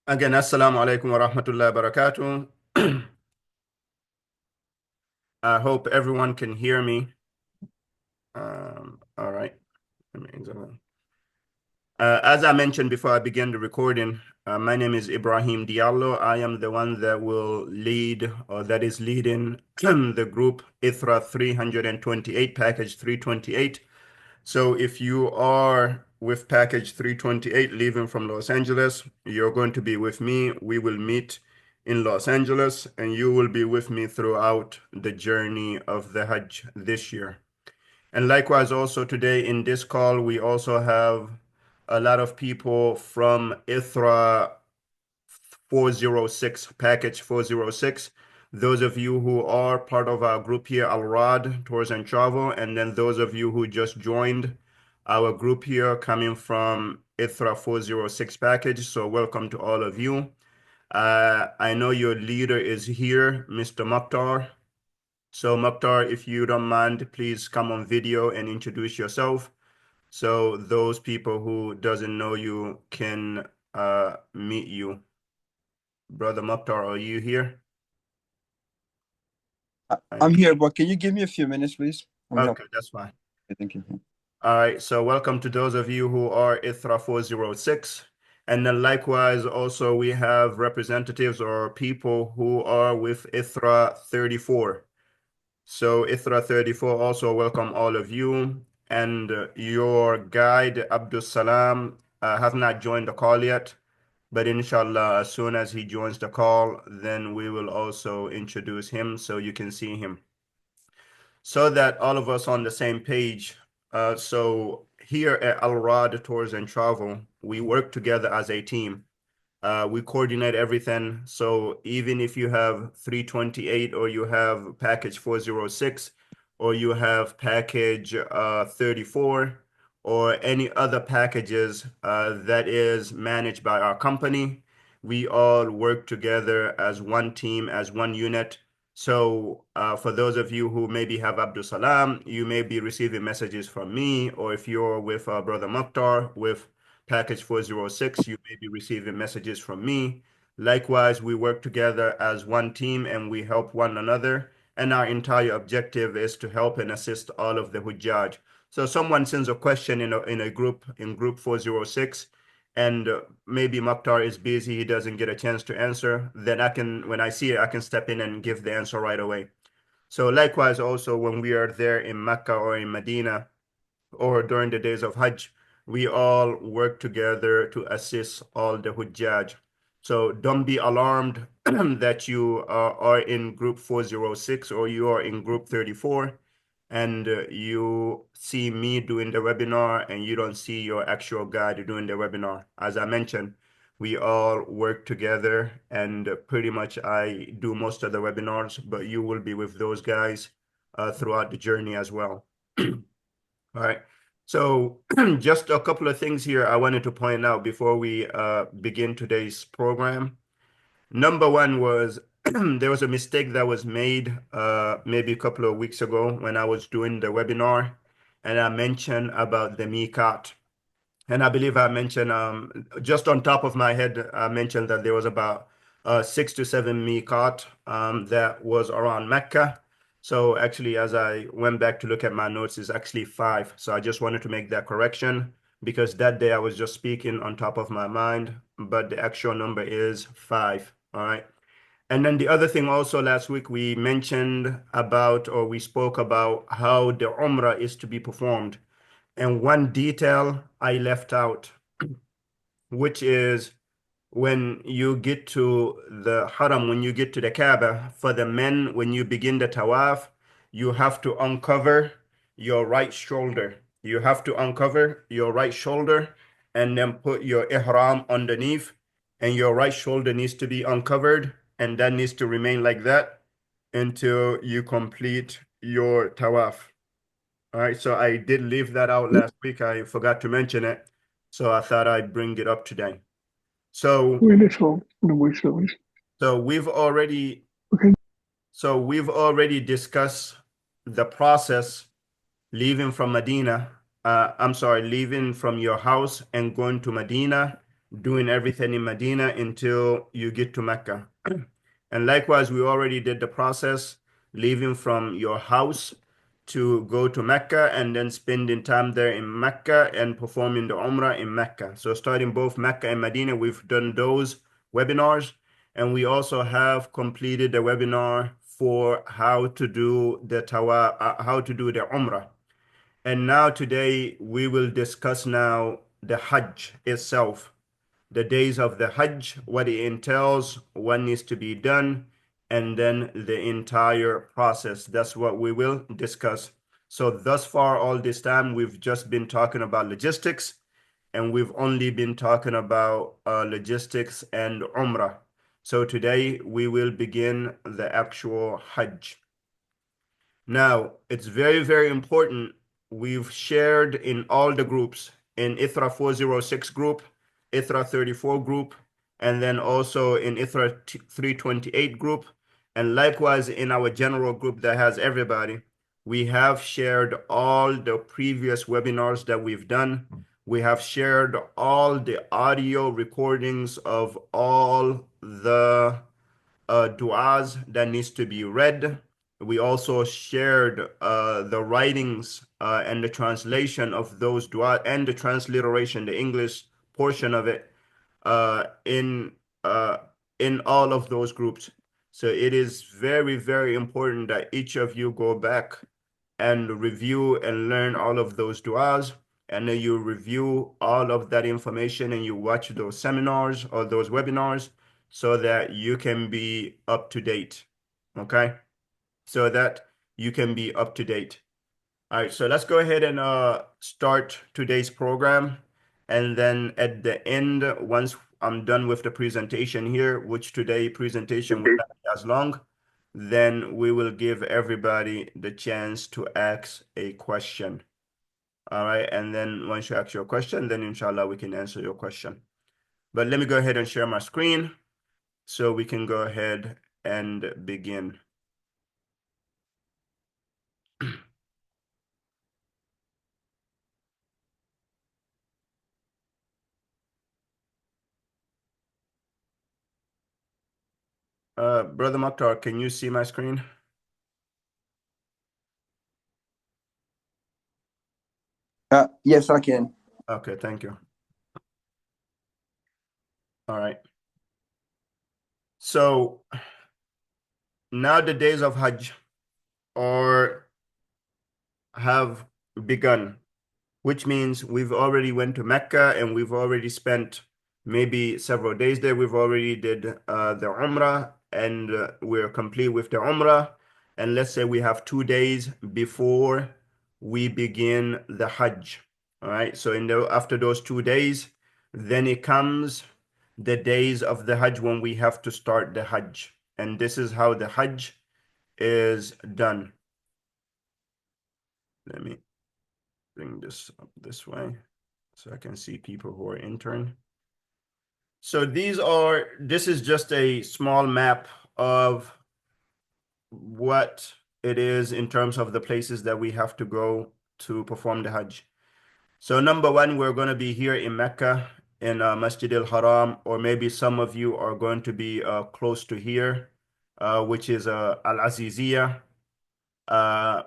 Again, assalamu alaikum wa rahmatullahi wa barakatuh. I hope everyone can hear me. All right. As I mentioned before I begin the recording, my name is Ibrahim Diallo. I am the one that will lead, or that is leading the group ITHRA 328, package 328. So if you are with package 328 leaving from Los Angeles, you're going to be with me. We will meet in Los Angeles, and you will be with me throughout the journey of the Hajj this year. And likewise, also today in this call, we also have a lot of people from ITHRA 406, package 406. Those of you who are part of our group here, Al Rad Tours and Travel, and then those of you who just joined our group here coming from ITHRA 406 package. So welcome to all of you. I know your leader is here, Mr. Mukhtar. So Mukhtar, if you don't mind, please come on video and introduce yourself. So those people who doesn't know you can meet you. Brother Mukhtar, are you here? I'm here, but can you give me a few minutes, please? Okay, that's fine. Thank you. All right, so welcome to those of you who are ITHRA 406. And then likewise, also we have representatives or people who are with ITHRA 34. So ITHRA 34 also welcome all of you. And your guide, Abdul Salam, has not joined the call yet. But inshallah, as soon as he joins the call, then we will also introduce him so you can see him. So that all of us on the same page. So here at Al Rad Tours and Travel, we work together as a team. We coordinate everything. So even if you have 328 or you have package 406 or you have package 34 or any other packages that is managed by our company, we all work together as one team, as one unit. So for those of you who maybe have Abdul Salam, you may be receiving messages from me, or if you're with Brother Mukhtar with package 406, you may be receiving messages from me. Likewise, we work together as one team and we help one another. And our entire objective is to help and assist all of the Hujjaj. So someone sends a question in group 406, and maybe Mukhtar is busy, he doesn't get a chance to answer, then when I see it, I can step in and give the answer right away. So likewise, also when we are there in Mecca or in Medina, or during the days of Hajj, we all work together to assist all the Hujjaj. So don't be alarmed that you are in group 406 or you are in group 34 and you see me doing the webinar and you don't see your actual guide doing the webinar. As I mentioned, we all work together and pretty much I do most of the webinars, but you will be with those guys throughout the journey as well. All right. So just a couple of things here I wanted to point out before we begin today's program. Number one was there was a mistake that was made maybe a couple of weeks ago when I was doing the webinar, and I mentioned about the miqat. And I believe I mentioned, just on top of my head, I mentioned that there was about 6 to 7 miqat that was around Mecca. So actually, as I went back to look at my notes, it's actually 5. So I just wanted to make that correction because that day I was just speaking on top of my mind, but the actual number is 5. All right. And then the other thing also last week we mentioned about, or we spoke about how the Umrah is to be performed. And one detail I left out, which is when you get to the Haram, when you get to the Kaaba, for the men, when you begin the Tawaf, you have to uncover your right shoulder. You have to uncover your right shoulder and then put your Ihram underneath, and your right shoulder needs to be uncovered, and that needs to remain like that until you complete your Tawaf. All right, so I did leave that out last week. I forgot to mention it, so I thought I'd bring it up today. So, so we've already, Okay. so we've already discussed the process leaving from Medina. I'm sorry, leaving from your house and going to Medina, doing everything in Medina until you get to Mecca. And likewise, we already did the process, leaving from your house to go to Mecca and then spending time there in Mecca and performing the Umrah in Mecca. So starting both Mecca and Medina, we've done those webinars. And we also have completed the webinar for how to do how to do the Umrah. And now today we will discuss now the Hajj itself, the days of the Hajj, what it entails, what needs to be done, and then the entire process. That's what we will discuss. So thus far, all this time, we've just been talking about logistics, and we've only been talking about logistics and Umrah. So today we will begin the actual Hajj. Now, it's very, very important. We've shared in all the groups, in ITRA 406 group, ITRA 34 group, and then also in ITRA 328 group, and likewise in our general group that has everybody. We have shared all the previous webinars that we've done. We have shared all the audio recordings of all the du'as that needs to be read. We also shared the writings and the translation of those dua and the transliteration, the English portion of it, uh, in uh, in all of those groups. So it is very, very important that each of you go back and review and learn all of those du'as, and then you review all of that information and you watch those seminars or those webinars so that you can be up to date. Okay? So that you can be up to date. All right, so let's go ahead and start today's program. And then at the end, once I'm done with the presentation here, which today presentation will not be as long, then we will give everybody the chance to ask a question. All right, and then once you ask your question, then inshallah we can answer your question. But let me go ahead and share my screen so we can go ahead and begin. Brother Mokhtar, can you see my screen? Yes, I can. Okay, thank you. All right. So now the days of Hajj are have begun, which means we've already went to Mecca and we've already spent maybe several days there. We've already did the Umrah and we're complete with the Umrah. And let's say we have 2 days before we begin the Hajj. All right. So after those 2 days, then it comes the days of the Hajj when we have to start the Hajj. And this is how the Hajj is done. Let me bring this up this way so I can see people who are entering. So this is just a small map of what it is in terms of the places that we have to go to perform the Hajj. So number one, we're going to be here in Mecca in Masjid al-Haram, or maybe some of you are going to be close to here, which is Al-Aziziyah. Uh,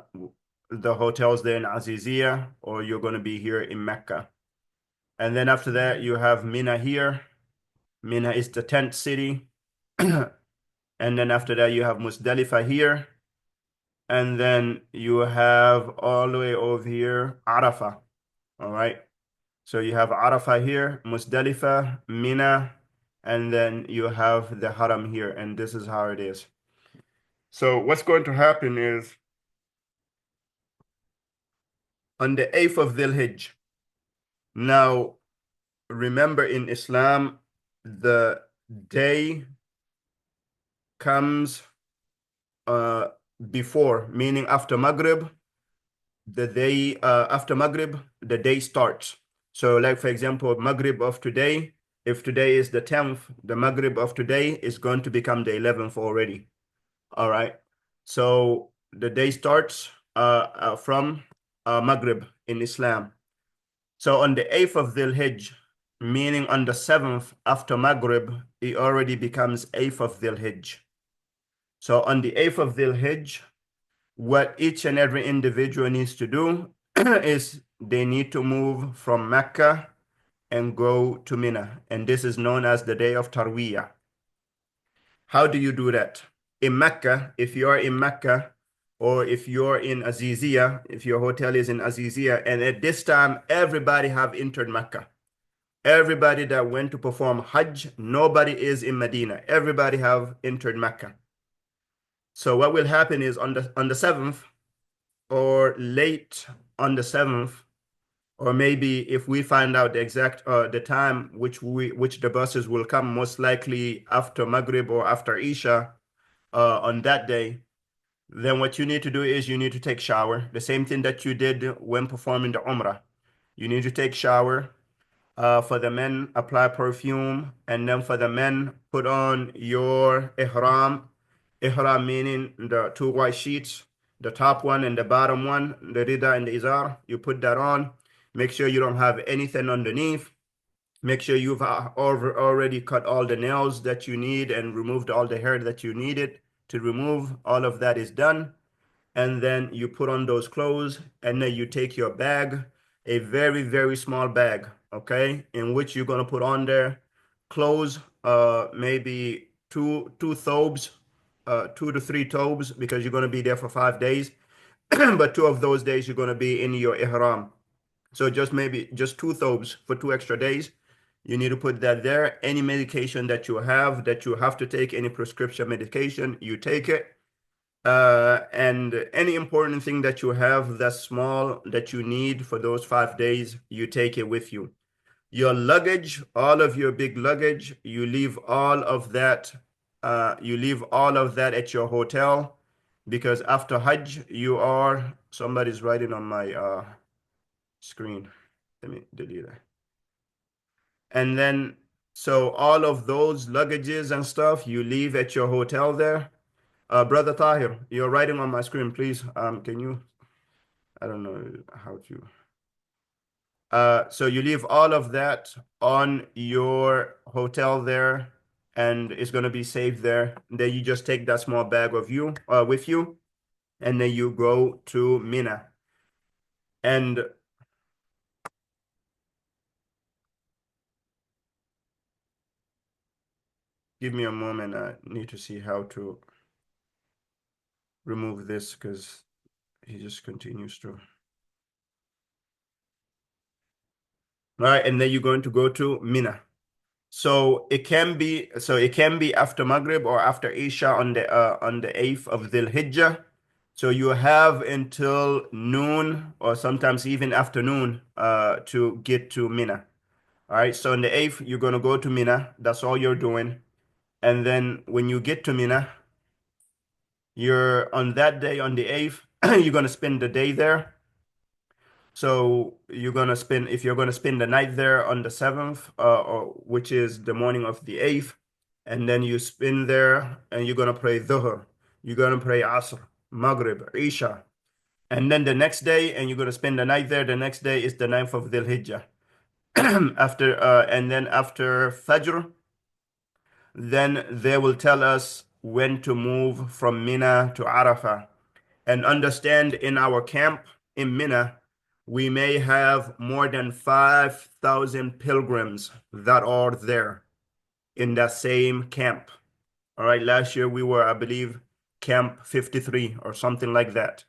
the hotels there in Aziziyah, or you're going to be here in Mecca. And then after that, you have Mina here. Mina is the tent city. And then after that, you have Musdalifah here. And then you have all the way over here, Arafah. All right. So you have Arafah here, Musdalifah, Mina, and then you have the Haram here. And this is how it is. So what's going to happen is on the 8th of Dhul Hijj. Now, remember in Islam, the day comes uh, before, meaning after Maghrib, the day after Maghrib, the day starts. So like for example, Maghrib of today, if today is the 10th, the Maghrib of today is going to become the 11th already. All right. So the day starts from Maghrib in Islam. So on the 8th of Dhul Hijj, meaning on the 7th after Maghrib, it already becomes 8th of Dhul Hijj. So on the 8th of Dhul Hijj, what each and every individual needs to do is they need to move from Mecca and go to Mina. And this is known as the day of Tarwiyah. How do you do that? In Mecca, if you're in Mecca, or if you're in Azizia, if your hotel is in Azizia, and at this time, everybody have entered Mecca. Everybody that went to perform Hajj, nobody is in Medina. Everybody have entered Mecca. So what will happen is on the 7th or late on the 7th, or maybe if we find out the exact the time which the buses will come, most likely after Maghrib or after Isha on that day, then what you need to do is you need to take shower. The same thing that you did when performing the Umrah. You need to take shower. For the men, apply perfume, and then for the men, put on your ihram. Ihram meaning the two white sheets, the top one and the bottom one, the rida and the izar. You put that on. Make sure you don't have anything underneath. Make sure you've already cut all the nails that you need and removed all the hair that you needed to remove. All of that is done. And then you put on those clothes, and then you take your bag, a very, very small bag, okay, in which you're gonna put on there clothes, maybe two thobes, 2 to 3 thobes, because you're gonna be there for 5 days. But 2 of those days you're gonna be in your ihram. So just maybe just 2 thobes for 2 extra days. You need to put that there. Any medication that you have to take, any prescription medication, you take it. And any important thing that you have that's small that you need for those 5 days, you take it with you. Your luggage, all of your big luggage, you leave all of that at your hotel, because after Hajj, somebody's writing on my screen. Let me delete that. And then, so all of those luggages and stuff you leave at your hotel there. Brother Tahir, you're writing on my screen, please. Can you? I don't know how to. So you leave all of that on your hotel there, and it's gonna be saved there. Then you just take that small bag of you with you, and then you go to Mina. And give me a moment. I need to see how to remove this because he just continues to. All right, and then you're going to go to Mina. So it can be after Maghrib or after Isha on the 8th of Dhul Hijjah. So you have until noon or sometimes even afternoon to get to Mina. All right, so on the 8th, you're gonna go to Mina. That's all you're doing. And then when you get to Mina, you're on that day on the 8th, you're gonna spend the day there. So if you're gonna spend the night there on the 7th, or which is the morning of the 8th, and then you spend there and you're gonna pray Dhuhr, you're gonna pray Asr, Maghrib, Isha, and then the next day, and you're gonna spend the night there. The next day is the 9th of Dhul Hijjah. And then after Fajr, then they will tell us when to move from Mina to Arafah. And understand, in our camp in Mina, we may have more than 5,000 pilgrims that are there in that same camp. All right, last year we were, I believe, Camp 53 or something like that.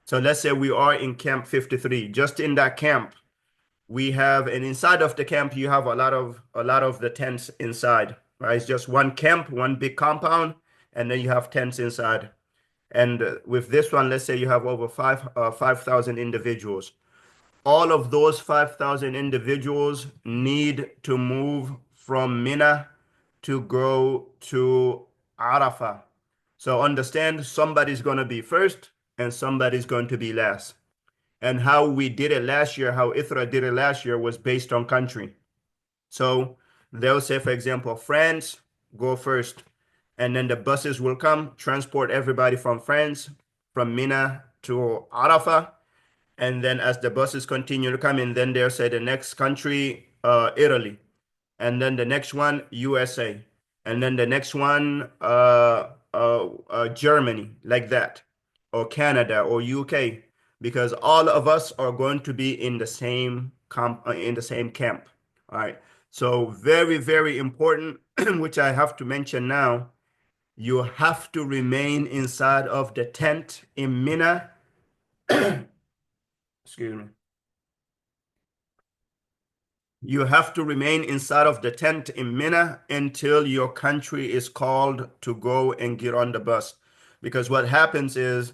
So let's say we are in Camp 53. Just in that camp, and inside of the camp, you have a lot of the tents inside. Right, it's just one camp, one big compound, and then you have tents inside. And with this one, let's say you have over 5,000 individuals. All of those 5,000 individuals need to move from Mina to go to Arafah. So understand, somebody's going to be first and somebody's going to be last. And how we did it last year, how ITHRA did it last year, was based on country. So they'll say, for example, France, go first. And then the buses will come, transport everybody from France, from Mina to Arafah. And then as the buses continue to come in, then they'll say the next country, Italy, and then the next one USA, and then the next one Germany, like that, or Canada or UK, because all of us are going to be in the same camp. All right. So very, very important, which I have to mention now. You have to remain inside of the tent in Mina. Excuse me. You have to remain inside of the tent in Mina until your country is called to go and get on the bus. Because what happens is,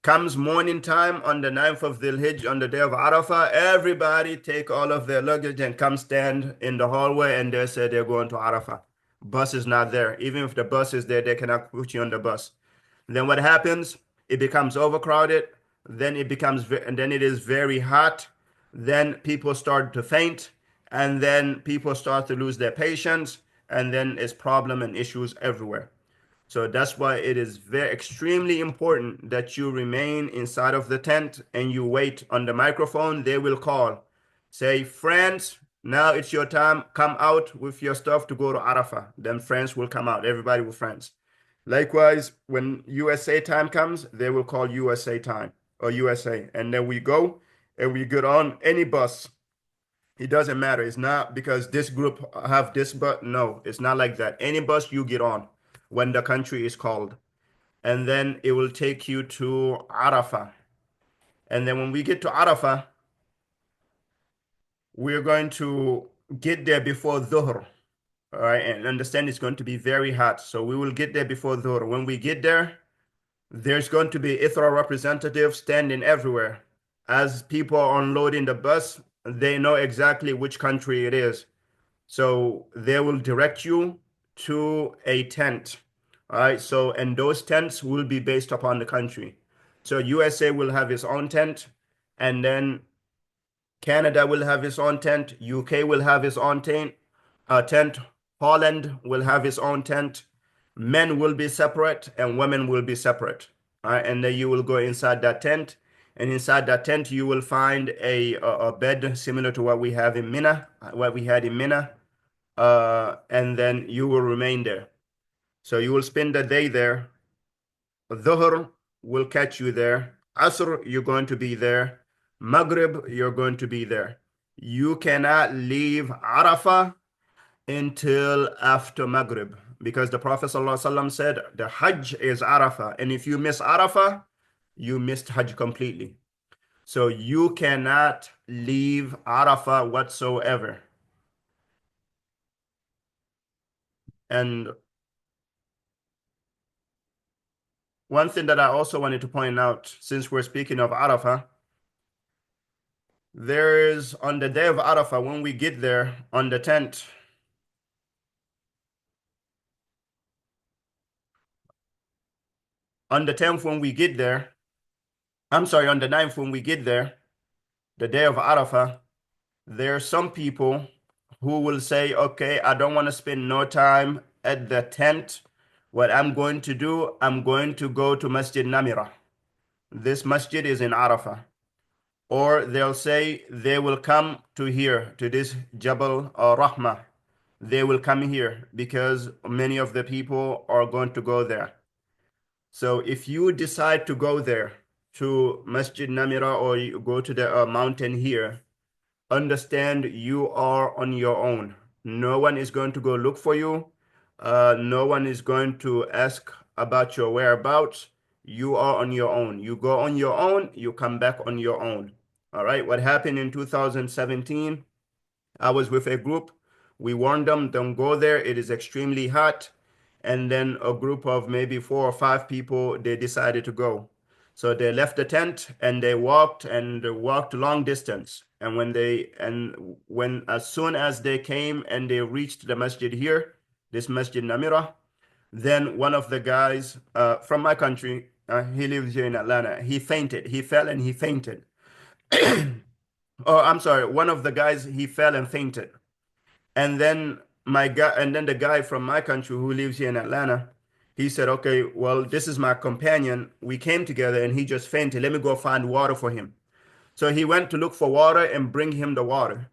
comes morning time on the 9th of Dhul Hijj, on the day of Arafah, everybody take all of their luggage and come stand in the hallway and they say they're going to Arafah. Bus is not there. Even if the bus is there, they cannot put you on the bus. Then what happens? It becomes overcrowded. And then it is very hot. Then people start to faint, and then people start to lose their patience, and then it's problem and issues everywhere. So that's why it is very extremely important that you remain inside of the tent and you wait on the microphone. They will call, say, friends, now it's your time. Come out with your stuff to go to Arafah. Then friends will come out. Everybody will friends. Likewise, when USA time comes, they will call USA time or USA. And then we go and we get on any bus. It doesn't matter. It's not because this group have this, but no, it's not like that. Any bus you get on when the country is called. And then it will take you to Arafah. And then when we get to Arafah, we're going to get there before Dhuhr. All right. And understand it's going to be very hot. So we will get there before Dhuhr. When we get there, there's going to be ITHRA representatives standing everywhere. As people are unloading the bus, they know exactly which country it is. So they will direct you to a tent. All right. So, and those tents will be based upon the country. So USA will have its own tent, and then Canada will have its own tent. UK will have its own tent. Holland will have its own tent. Men will be separate and women will be separate. All right. And then you will go inside that tent. And inside that tent, you will find a bed similar to what we have in Mina, what we had in Mina. And then you will remain there. So you will spend the day there. Dhuhr will catch you there. Asr, you're going to be there. Maghrib, you're going to be there. You cannot leave Arafah until after Maghrib because the Prophet ﷺ said the Hajj is Arafah. And if you miss Arafah, you missed Hajj completely. So you cannot leave Arafah whatsoever. And one thing that I also wanted to point out, since we're speaking of Arafah, there is on the day of Arafah, when we get there on the 10th, on the 10th when we get there, I'm sorry, on the 9th when we get there, the day of Arafah, there are some people who will say, okay, I don't want to spend no time at the tent. What I'm going to do, I'm going to go to Masjid Namira. This masjid is in Arafah. Or they'll say they will come to here, to this Jabal Rahmah. They will come here because many of the people are going to go there. So if you decide to go there to Masjid Namira or you go to the mountain here, understand you are on your own. No one is going to go look for you. No one is going to ask about your whereabouts. You are on your own. You go on your own, you come back on your own. All right. What happened in 2017? I was with a group. We warned them, don't go there. It is extremely hot. And then a group of maybe 4 or 5 people, they decided to go. So they left the tent and they walked long distance. And as soon as they came and they reached the masjid here, this Masjid Namira, then one of the guys from my country, he lives here in Atlanta, he fainted. He fell and he fainted. Oh, I'm sorry. One of the guys, he fell and fainted. And then the guy from my country who lives here in Atlanta, he said, okay, well, this is my companion. We came together and he just fainted. Let me go find water for him. So he went to look for water and bring him the water.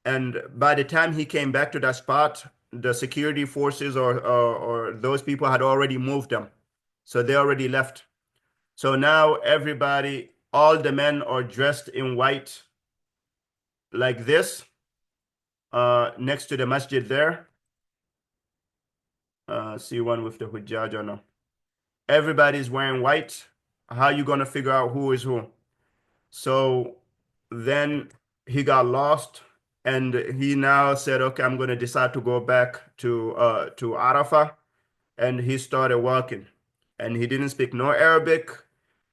And by the time he came back to that spot, the security forces or those people had already moved them. So they already left. So now everybody, all the men are dressed in white like this, next to the masjid there. See one with the hujjaj or no? Everybody's wearing white. How you gonna figure out who is who? So then he got lost, and he now said, "Okay, I'm gonna decide to go back to Arafah." And he started walking, and he didn't speak no Arabic,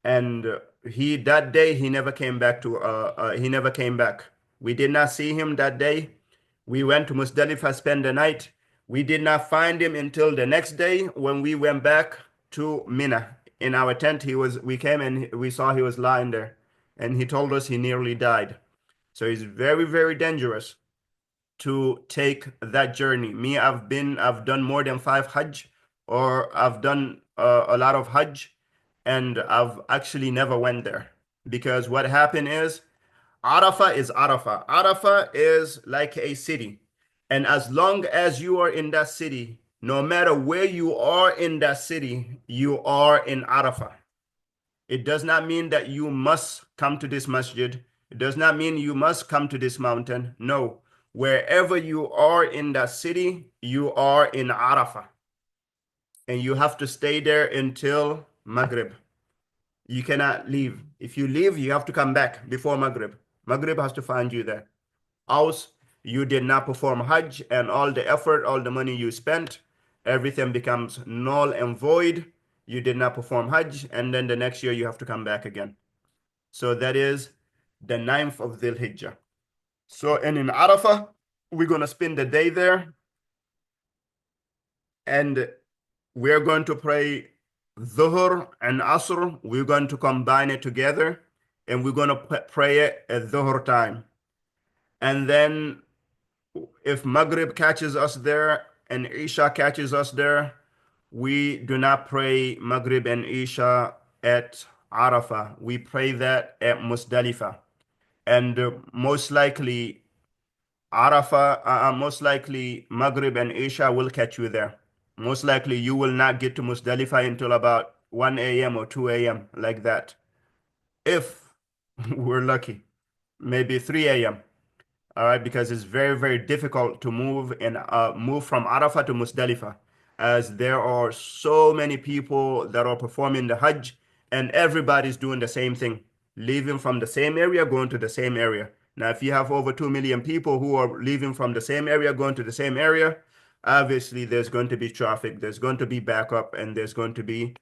and he that day he never came back he never came back. We did not see him that day. We went to Musdalifah, spend the night. We did not find him until the next day when we went back to Mina. In our tent, we came and we saw he was lying there, and he told us he nearly died. So he's very, very dangerous to take that journey. Me, I've done more than 5 Hajj, or I've done a lot of Hajj, and I've actually never went there because what happened is Arafah is Arafah. Arafah is like a city, and as long as you are in that city, no matter where you are in that city, you are in Arafah. It does not mean that you must come to this masjid. It does not mean you must come to this mountain. No. Wherever you are in that city, you are in Arafah. And you have to stay there until Maghrib. You cannot leave. If you leave, you have to come back before Maghrib. Maghrib has to find you there. Else, you did not perform Hajj, and all the effort, all the money you spent, everything becomes null and void. You did not perform Hajj, and then the next year you have to come back again. So that is the 9th of Dhul Hijjah. So, and in Arafah, we're going to spend the day there, and we're going to pray Dhuhr and Asr. We're going to combine it together, and we're going to pray it at Dhuhr time. And then if Maghrib catches us there and Isha catches us there, we do not pray Maghrib and Isha at Arafah. We pray that at Musdalifah. And most likely Maghrib and Isha will catch you there. Most likely you will not get to Musdalifah until about 1 a.m. or 2 a.m. like that. If we're lucky, maybe 3 a.m. All right, because it's very, very difficult to move from Arafah to Musdalifah, as there are so many people that are performing the Hajj, and everybody's doing the same thing, leaving from the same area, going to the same area. Now, if you have over 2 million people who are leaving from the same area, going to the same area, obviously there's going to be traffic, there's going to be backup, and there's going to be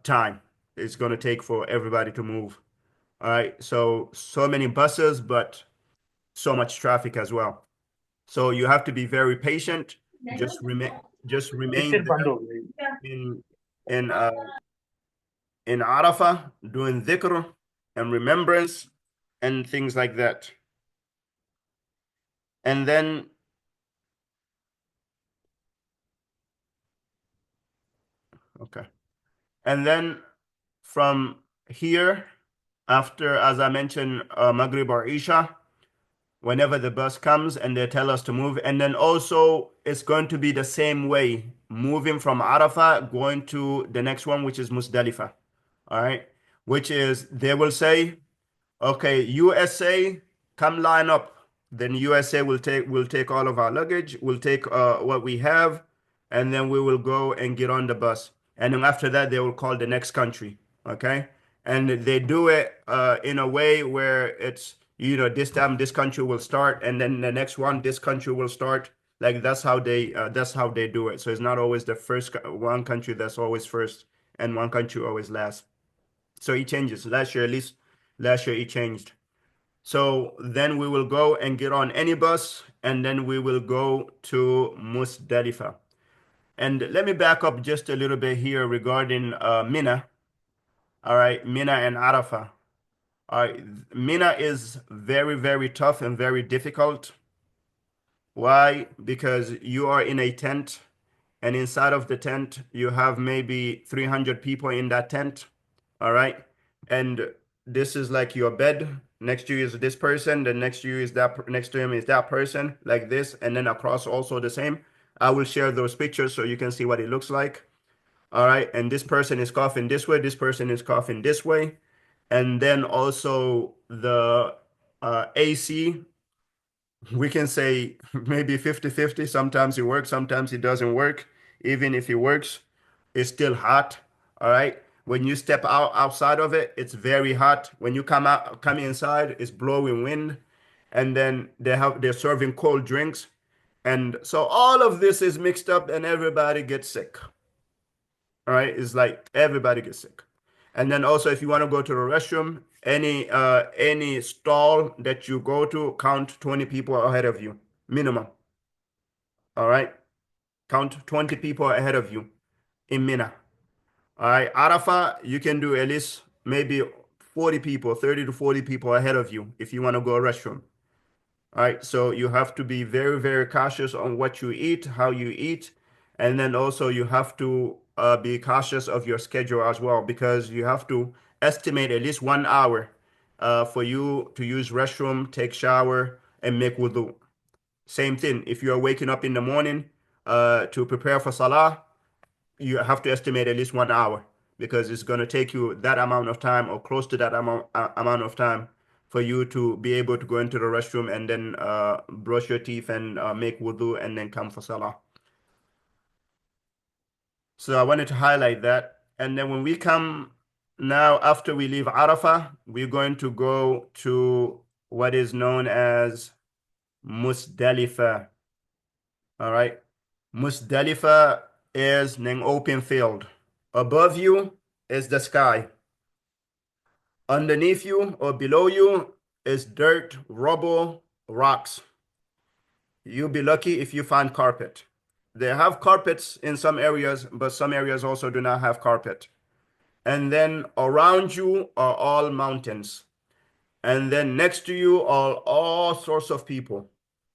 time. It's going to take for everybody to move. All right, so many buses, but so much traffic as well. So you have to be very patient. Just remain Kitchen there बंद हो गई in in uh in Arafah doing dhikr and remembrance and things like that. And then okay. And then from here, after, as I mentioned, Maghrib or Isha, whenever the bus comes and they tell us to move. And then also, it's going to be the same way, moving from Arafah, going to the next one, which is Musdalifah. All right. Which is, they will say, okay, USA, come line up. Then USA will take all of our luggage, will take what we have, and then we will go and get on the bus. And then after that, they will call the next country. Okay, and they do it in a way where it's, this time this country will start, and then the next one this country will start. Like that's how they do it. So it's not always the first one country that's always first, and one country always last. So it changes. Last year it changed. So then we will go and get on any bus, and then we will go to Musdalifah. And let me back up just a little bit here regarding Mina. All right, Mina and Arafah. All right, Mina is very, very tough and very difficult. Why? Because you are in a tent, and inside of the tent, you have maybe 300 people in that tent. All right. And this is like your bed. Next to you is this person. Then next to you is next to him is that person, like this, and then across also the same. I will share those pictures so you can see what it looks like. All right, and this person is coughing this way. This person is coughing this way, and then also the AC. We can say maybe 50-50. Sometimes it works, sometimes it doesn't work. Even if it works, it's still hot. All right. When you step outside of it, it's very hot. When you come inside, it's blowing wind. And then they're serving cold drinks. And so all of this is mixed up and everybody gets sick. All right. It's like everybody gets sick. And then also if you want to go to the restroom, any stall that you go to, count 20 people ahead of you, minimum. All right. Count 20 people ahead of you in Mina. All right. Arafah, you can do at least maybe 40 people, 30 to 40 people ahead of you if you want to go to a restroom. All right. So you have to be very, very cautious on what you eat, how you eat. And then also you have to be cautious of your schedule as well because you have to estimate at least 1 hour for you to use restroom, take shower, and make wudu. Same thing. If you are waking up in the morning to prepare for Salah, you have to estimate at least 1 hour because it's going to take you that amount of time or close to that amount of time for you to be able to go into the restroom and then brush your teeth and make wudu and then come for Salah. So I wanted to highlight that. And then when we come now, after we leave Arafah, we're going to go to what is known as Musdalifah. All right. Musdalifah is an open field. Above you is the sky. Underneath you or below you is dirt, rubble, rocks. You'll be lucky if you find carpet. They have carpets in some areas, but some areas also do not have carpet. And then around you are all mountains. And then next to you are all sorts of people.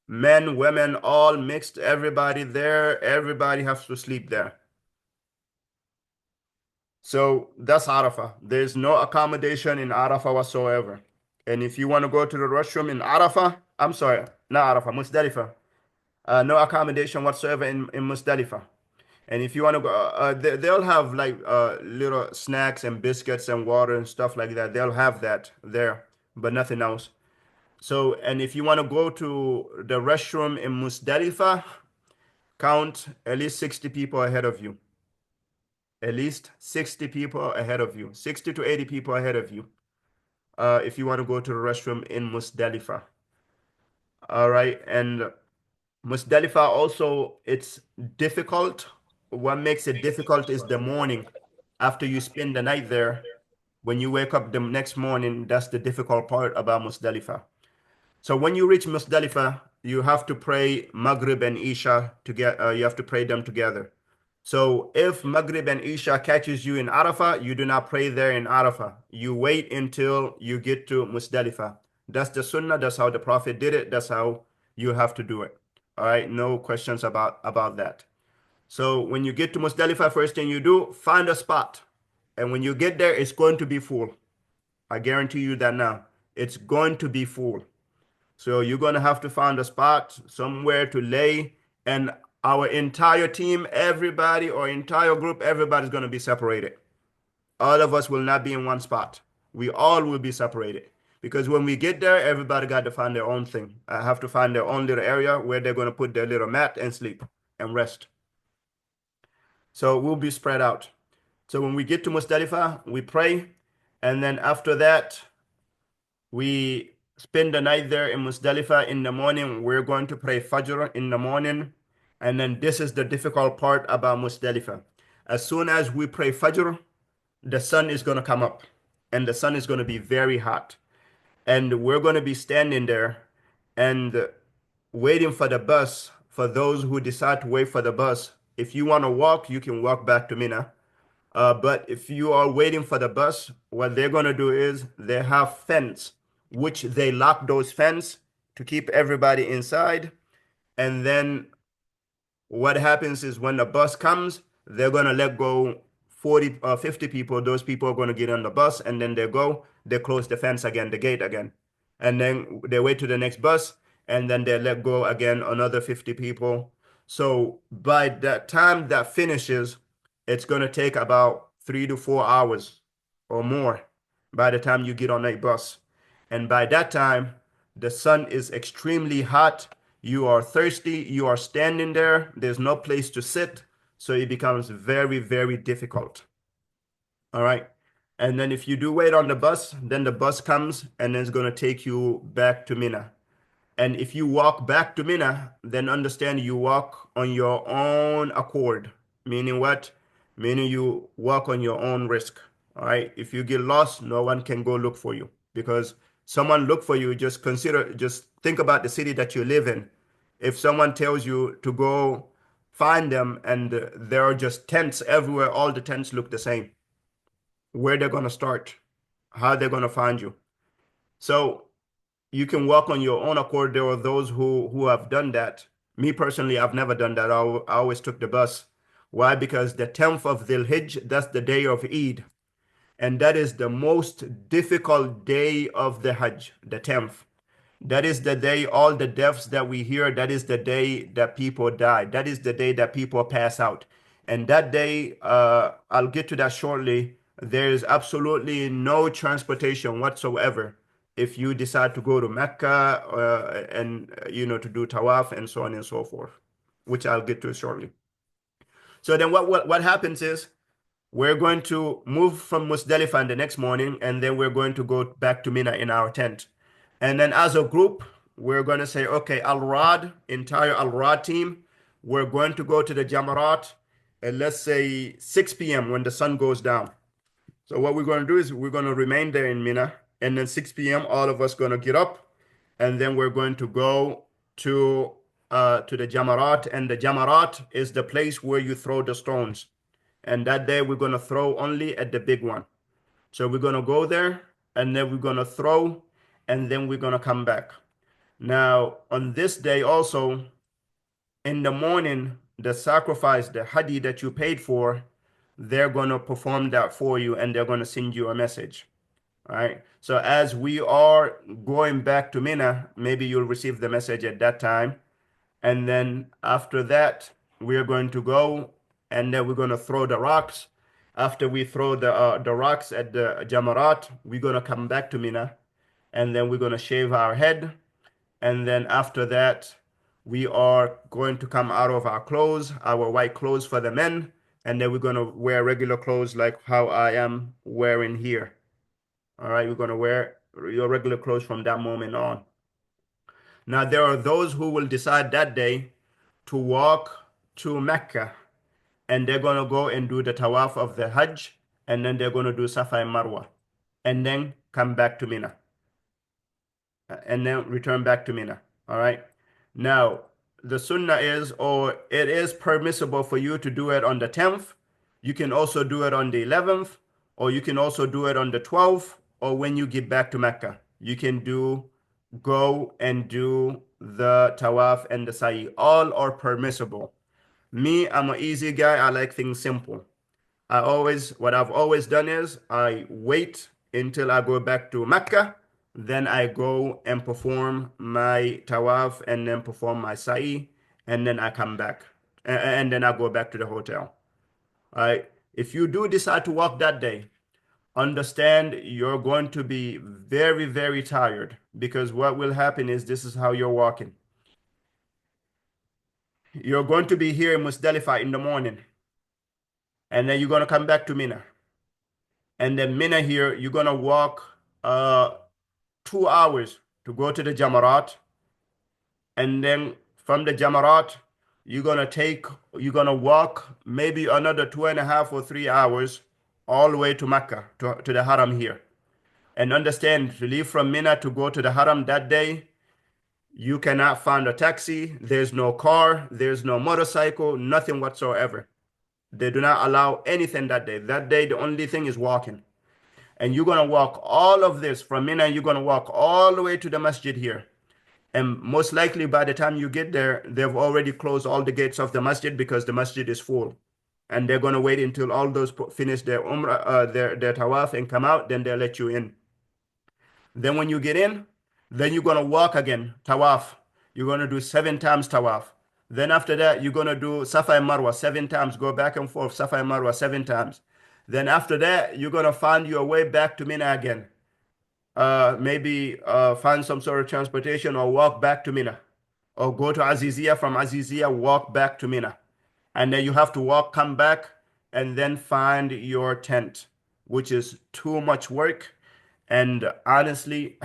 Men, women, all mixed, everybody there. Everybody has to sleep there. So that's Arafah. There's no accommodation in Arafah whatsoever. And if you want to go to the restroom in Arafah, I'm sorry, not Arafah, Musdalifah. No accommodation whatsoever in Musdalifah. And if you want to go, they'll have like little snacks and biscuits and water and stuff like that. They'll have that there, but nothing else. So, and if you want to go to the restroom in Musdalifah, count at least 60 people ahead of you. At least 60 people ahead of you, 60 to 80 people ahead of you, if you want to go to the restroom in Musdalifah. All right. And Musdalifah also, it's difficult. What makes it difficult is the morning. After you spend the night there, when you wake up the next morning, that's the difficult part about Musdalifah. So when you reach Musdalifah, you have to pray Maghrib and Isha together. You have to pray them together. So if Maghrib and Isha catches you in Arafah, you do not pray there in Arafah. You wait until you get to Musdalifah. That's the Sunnah. That's how the Prophet did it. That's how you have to do it. All right, no questions about that. So when you get to Musdalifah, first thing you do, find a spot. And when you get there, it's going to be full. I guarantee you that now. It's going to be full. So you're going to have to find a spot somewhere to lay. And our entire team, everybody, or entire group, everybody's going to be separated. All of us will not be in one spot. We all will be separated. Because when we get there, everybody got to find their own thing. I have to find their own little area where they're going to put their little mat and sleep and rest. So we'll be spread out. So when we get to Musdalifah, we pray. And then after that, we spend the night there in Musdalifah. In the morning, we're going to pray Fajr in the morning. And then this is the difficult part about Musdalifah. As soon as we pray Fajr, the sun is going to come up and the sun is going to be very hot. And we're going to be standing there and waiting for the bus for those who decide to wait for the bus. If you want to walk, you can walk back to Mina. But if you are waiting for the bus, what they're going to do is they have fence, which they lock those fence to keep everybody inside. And then what happens is when the bus comes, they're going to let go 40 or 50 people. Those people are going to get on the bus and then they close the fence again, the gate again. and then they wait to the next bus, and then they let go again another 50 people. So by that time that finishes, it's going to take about 3 to 4 hours or more by the time you get on a bus. And by that time, the sun is extremely hot. You are thirsty. You are standing there. There's no place to sit. So it becomes very, very difficult. All right. And then if you do wait on the bus, then the bus comes and then it's going to take you back to Mina. And if you walk back to Mina, then understand you walk on your own accord. Meaning what? Meaning you walk on your own risk. All right. If you get lost, no one can go look for you because someone look for you. Just think about the city that you live in. If someone tells you to go find them and there are just tents everywhere, all the tents look the same. Where they're going to start, how they're going to find you. So you can walk on your own accord. There are those who have done that. Me personally, I've never done that. I always took the bus. Why? Because the 10th of Dhul Hijj, that's the day of Eid. And that is the most difficult day of the Hajj, the 10th. That is the day all the deaths that we hear, that is the day that people die. That is the day that people pass out. And that day, I'll get to that shortly. There is absolutely no transportation whatsoever if you decide to go to Mecca and to do tawaf and so on and so forth, which I'll get to shortly. So then what happens is we're going to move from Musdalifah the next morning, and then we're going to go back to Mina in our tent. And then as a group, we're going to say, okay, Al-Rad, entire Al-Rad team, we're going to go to the Jamarat at let's say 6 p.m. when the sun goes down. So what we're going to do is we're going to remain there in Mina, and then 6 p.m. all of us going to get up, and then we're going to go to the Jamarat, and the Jamarat is the place where you throw the stones. And that day we're going to throw only at the big one. So we're going to go there and then we're going to throw and then we're going to come back. Now, on this day also, in the morning, the sacrifice, the hadi that you paid for, they're going to perform that for you and they're going to send you a message. All right. So as we are going back to Mina, maybe you'll receive the message at that time. And then after that, we are going to go and then we're going to throw the rocks. After we throw the rocks at the Jamarat, we're going to come back to Mina and then we're going to shave our head. And then after that, we are going to come out of our clothes, our white clothes for the men. And then we're going to wear regular clothes like how I am wearing here. All right, we're going to wear your regular clothes from that moment on. Now, there are those who will decide that day to walk to Mecca and they're going to go and do the tawaf of the Hajj and then they're going to do Safa and Marwa and then come back to Mina and then return back to Mina. All right. Now, the sunnah is, or it is permissible for you to do it on the 10th. You can also do it on the 11th, or you can also do it on the 12th, or when you get back to Mecca. You can go and do the tawaf and the sa'i. All are permissible. Me, I'm an easy guy. I like things simple. What I've always done is I wait until I go back to Mecca, then I go and perform my tawaf and then perform my sa'i, and then I come back, and then I go back to the hotel. All right. If you do decide to walk that day, understand you're going to be very, very tired because what will happen is this is how you're walking. You're going to be here in Musdalifah in the morning, and then you're going to come back to Mina. And then Mina here, you're gonna walk 2 hours to go to the Jamarat, and then from the Jamarat, you're gonna walk maybe another 2.5 or 3 hours all the way to Mecca to the Haram here. And understand, to leave from Mina to go to the Haram that day, you cannot find a taxi. There's no car. There's no motorcycle. Nothing whatsoever. They do not allow anything that day. That day, the only thing is walking. And you're going to walk all of this from Mina. You're going to walk all the way to the masjid here. And most likely by the time you get there, they've already closed all the gates of the masjid because the masjid is full. And they're going to wait until all those finish their umrah, their tawaf and come out, then they'll let you in. Then when you get in, Then you're gonna walk again, tawaf. You're gonna do 7 times tawaf. Then after that, you're gonna do Safa and Marwa 7 times. Go back and forth, Safa and Marwa 7 times. Then after that, you're gonna find your way back to Mina again. Maybe find some sort of transportation or walk back to Mina, or go to Azizia, from Azizia, walk back to Mina. And then you have to walk, come back, and then find your tent, which is too much work. And honestly,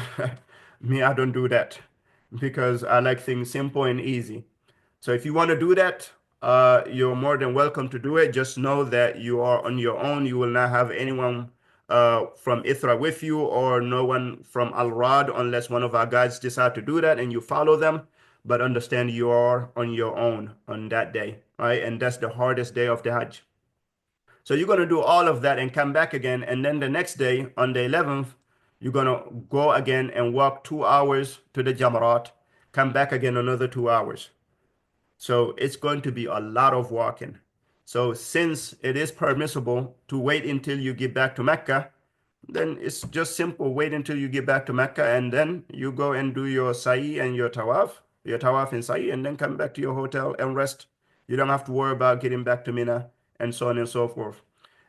me, I don't do that because I like things simple and easy. So if you want to do that, you're more than welcome to do it. Just know that you are on your own. You will not have anyone from Ithra with you, or no one from Al Rad, unless one of our guides decide to do that and you follow them. But understand you are on your own on that day, right? And that's the hardest day of the Hajj. So you're going to do all of that and come back again. And then the next day, on the 11th, you're going to go again and walk 2 hours to the Jamarat, come back again another 2 hours. So it's going to be a lot of walking. So since it is permissible to wait until you get back to Mecca, then it's just simple. Wait until you get back to Mecca, and then you go and do your sa'i and your tawaf and sa'i, and then come back to your hotel and rest. You don't have to worry about getting back to Mina and so on and so forth.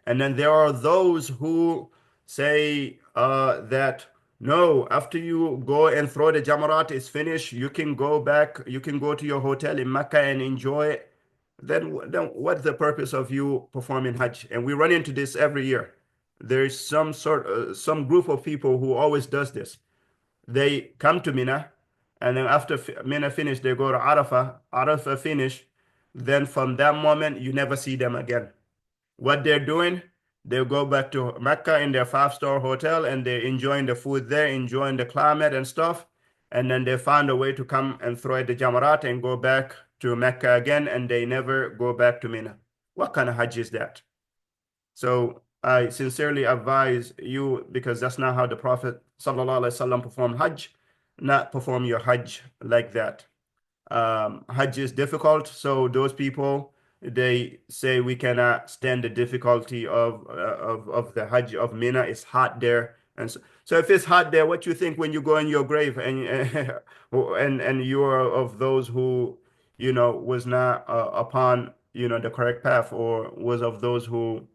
And then there are those who say that no, after you go and throw the Jamarat is finished, you can go back, you can go to your hotel in Mecca and enjoy. Then what's the purpose of you performing Hajj? And we run into this every year. There's some group of people who always does this. They come to Mina, and then after Mina finish, they go to Arafah. Arafah finish, then from that moment you never see them again. What they're doing, they go back to Mecca in their five-star hotel, and they're enjoying the food there, enjoying the climate and stuff. And then they find a way to come and throw at the Jamarat and go back to Mecca again, and they never go back to Mina. What kind of Hajj is that? So I sincerely advise you, because that's not how the Prophet ﷺ performed Hajj, not perform your Hajj like that. Hajj is difficult, so those people, they say we cannot stand the difficulty of the Hajj of Mina. It's hot there, and so if it's hot there, what you think when you go in your grave and and you are of those who was not upon the correct path, or was of those who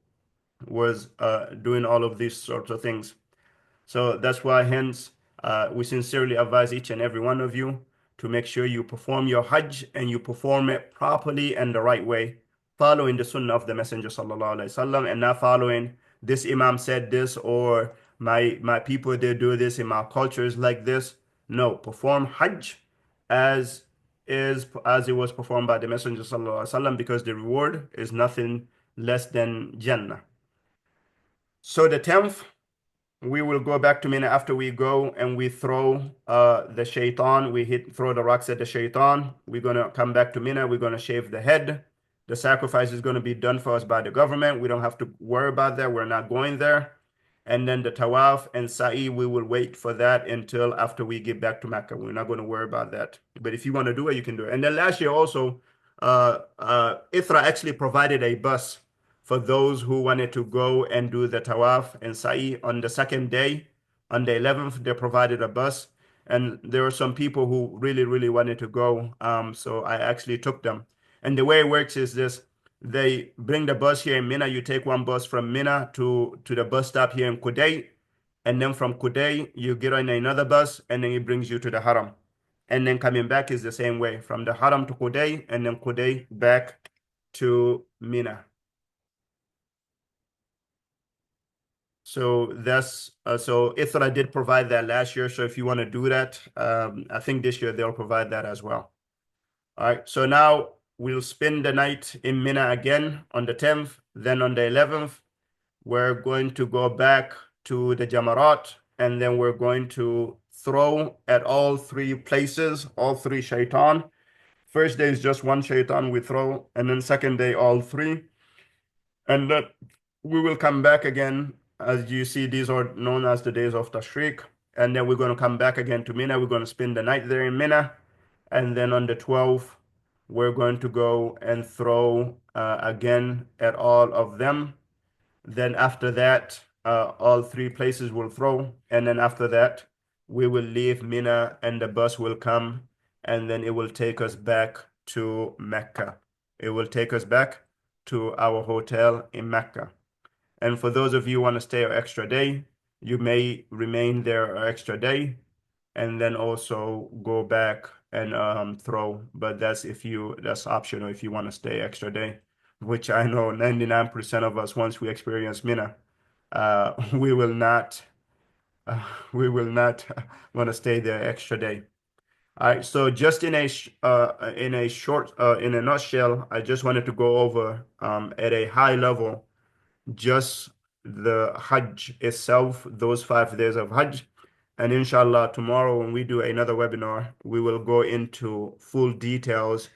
was doing all of these sorts of things. So that's why, hence, we sincerely advise each and every one of you to make sure you perform your Hajj, and you perform it properly and the right way, following the Sunnah of the Messenger sallallahu alaihi wasallam, and not following this Imam said this, or my people they do this, in my culture is like this. No, perform Hajj as as it was performed by the Messenger sallallahu alaihi wasallam, because the reward is nothing less than Jannah. So the 10th, we will go back to Mina after we go and we throw the shaitan. Throw the rocks at the shaitan. We're gonna come back to Mina. We're gonna shave the head. The sacrifice is gonna be done for us by the government. We don't have to worry about that. We're not going there. And then the tawaf and sa'i, we will wait for that until after we get back to Mecca. We're not going to worry about that. But if you want to do it, you can do it. And then last year also, Ithra actually provided a bus for those who wanted to go and do the tawaf and sa'i on the second day. On the 11th, they provided a bus. And there were some people who really, really wanted to go. So I actually took them. And the way it works is this. They bring the bus here in Mina. You take one bus from Mina to the bus stop here in Kudai. And then from Kudai, you get on another bus, and then it brings you to the Haram. And then coming back is the same way, from the Haram to Kudai, and then Kudai back to Mina. So that's so Ithra did provide that last year. So if you want to do that, I think this year they'll provide that as well. All right. So now we'll spend the night in Mina again on the 10th. Then on the 11th, we're going to go back to the Jamarat, and then we're going to throw at all three places, all three shaitan. First day is just one shaitan we throw, and then second day all three. And then we will come back again. As you see, these are known as the days of Tashriq. And then we're going to come back again to Mina. We're going to spend the night there in Mina. And then on the 12th, we're going to go and throw again at all of them. Then after that, all three places will throw. And then after that, we will leave Mina and the bus will come and then it will take us back to Mecca. It will take us back to our hotel in Mecca. And for those of you who want to stay an extra day, you may remain there an extra day and then also go back and throw. But that's optional if you want to stay extra day, which I know 99% of us, once we experience Mina, we will not uh, we will not want to stay there extra day. All right, so just in a short in a nutshell, I just wanted to go over at a high level just the Hajj itself, those 5 days of Hajj. And inshallah, tomorrow when we do another webinar, we will go into full details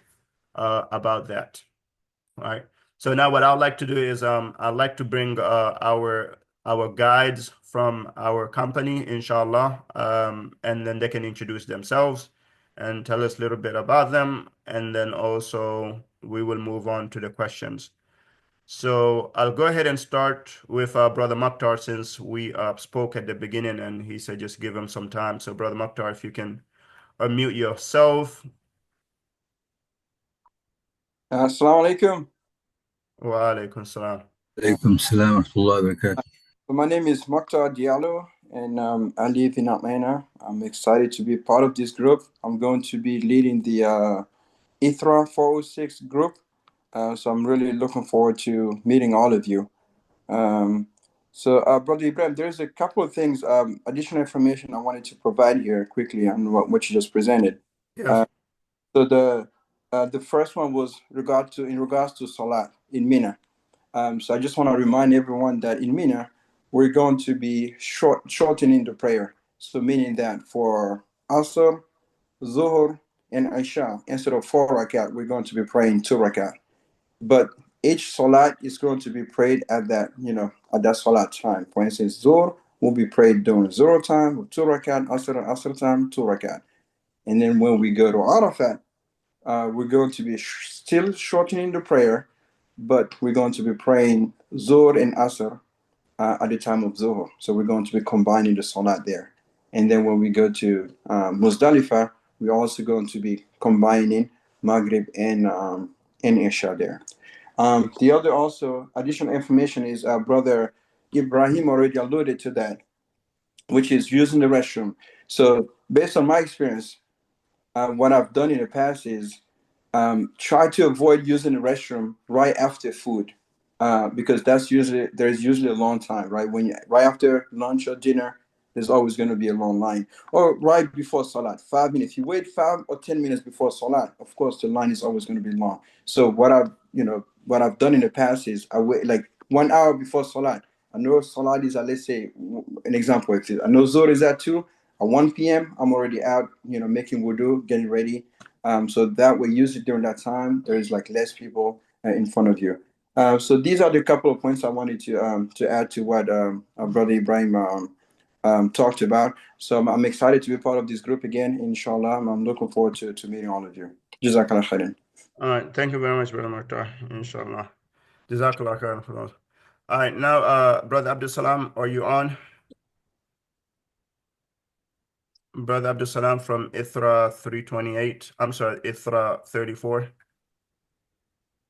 about that. All right. So now what I'd like to do is I'd like to bring our guides from our company, inshallah, and then they can introduce themselves and tell us a little bit about them, and then also we will move on to the questions. So I'll go ahead and start with Brother Mukhtar since we spoke at the beginning and he said just give him some time. So Brother Mukhtar, if you can unmute yourself. Assalamu alaikum. Wa alaikum salam. Alaikum salam wa rahmatullahi wa barakatuh. So my name is Mokhtar Diallo, and I live in Atlanta. I'm excited to be part of this group. I'm going to be leading the ITHRA 406 group. So I'm really looking forward to meeting all of you. Brother Ibrahim, there's a couple of things, additional information I wanted to provide here quickly on what you just presented. Yes. So the first one was in regards to Salat in Mina. So I just want to remind everyone that in Mina, we're going to be shortening the prayer. So meaning that for Asr, Zuhur, and Isha, instead of 4 rakat, we're going to be praying 2 rakat. But each salat is going to be prayed at that salat time. For instance, Zuhr will be prayed during Zuhr time with 2 rakat, Asr time, 2 rakat. And then when we go to Arafat, we're going to be still shortening the prayer, but we're going to be praying Zuhr and Asr at the time of Zuhr. So we're going to be combining the Salat there. And then when we go to Muzdalifah, we're also going to be combining Maghrib and Isha there. The other also additional information is Brother Ibrahim already alluded to that, which is using the restroom. So based on my experience, what I've done in the past is try to avoid using the restroom right after food, because there's usually a long time, right? Right after lunch or dinner, there's always going to be a long line, or right before Salat, 5 minutes. If you wait 5 or 10 minutes before Salat, of course the line is always going to be long. So what I've done in the past is I wait like 1 hour before Salat. I know Salat is at, let's say, an example. I know Zohr is at 2. At 1 p.m., I'm already out, making wudu, getting ready. So that way, usually during that time, there is like less people in front of you. So these are the couple of points I wanted to add to what our brother Ibrahim talked about. So I'm excited to be part of this group again, inshallah. I'm looking forward to meeting all of you. Jazakallah khairan. All right. Thank you very much, Brother Mukhtar. Inshallah. Jazakallah khairan for those. All right. Now, Brother Abdul Salam, are you on? Brother Abdul Salam from ITHRA 328. I'm sorry, ITHRA 34.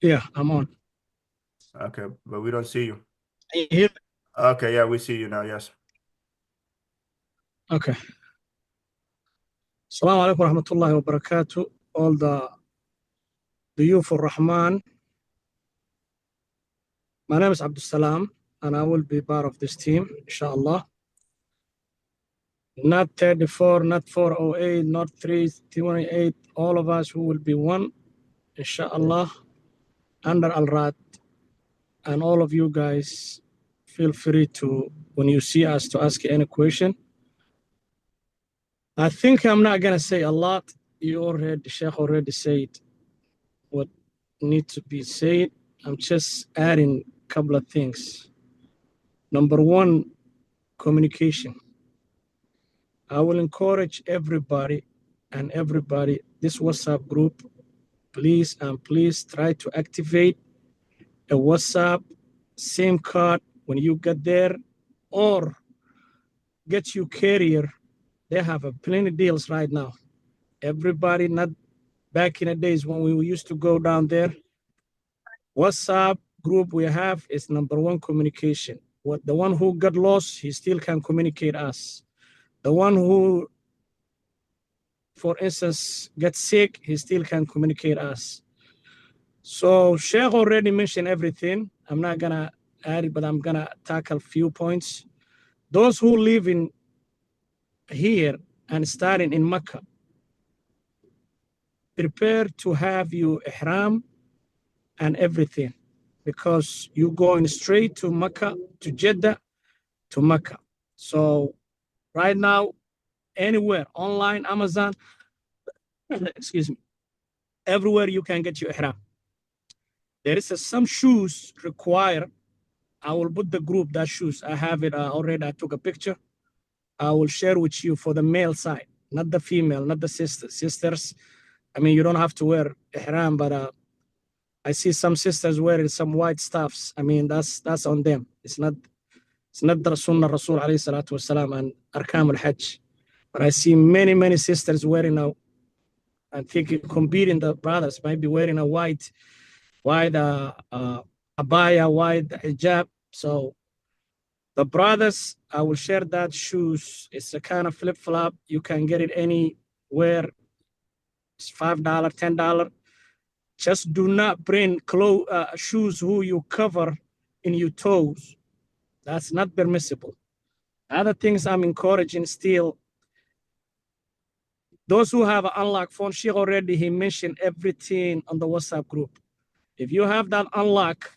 Yeah, I'm on. Okay, but we don't see you. Can you hear me? Okay, yeah, we see you now. Yes. Okay. Assalamu alaikum wa rahmatullahi wa barakatuh. All the youth of Rahman. My name is Abdul Salam, and I will be part of this team, inshallah. Not 34, not 408, not 328. All of us who will be one, inshallah, under Al-Rad. And all of you guys, feel free to, when you see us, to ask any question. I think I'm not going to say a lot. The Sheikh already said what needs to be said. I'm just adding a couple of things. Number one, communication. I will encourage everybody, this WhatsApp group, please try to activate a WhatsApp SIM card when you get there, or get your carrier they have plenty deals right now. Everybody, not back in the days when we used to go down there. WhatsApp group we have is number one communication. What the one who got lost, he still can communicate us. The one who, for instance, gets sick, he still can communicate us. So Sheikh already mentioned everything. I'm not gonna add it, but I'm gonna tackle a few points. Those who live in here and starting in Mecca, prepare to have your ihram and everything, because you're going straight to Mecca, to Jeddah, to Mecca. So right now, anywhere, online, Amazon, excuse me, everywhere you can get your ihram. There is some shoes required. I will put the group, that shoes. I have it already. I took a picture. I will share with you for the male side, not the female, not the sisters. Sisters, I mean, you don't have to wear ihram, but I see some sisters wearing some white stuffs. I mean, that's on them. It's not the Sunnah Rasul alayhi salatu wasalam and Arkam al-Hajj. But I see many sisters wearing I think competing the brothers might be wearing a white abaya, white hijab. So the brothers, I will share that shoes. It's a kind of flip-flop. You can get it anywhere. It's $5, $10. Just do not bring shoes who you cover in your toes. That's not permissible. Other things I'm encouraging still, those who have an unlocked phone, Sheikh already, he mentioned everything on the WhatsApp group. If you have that unlock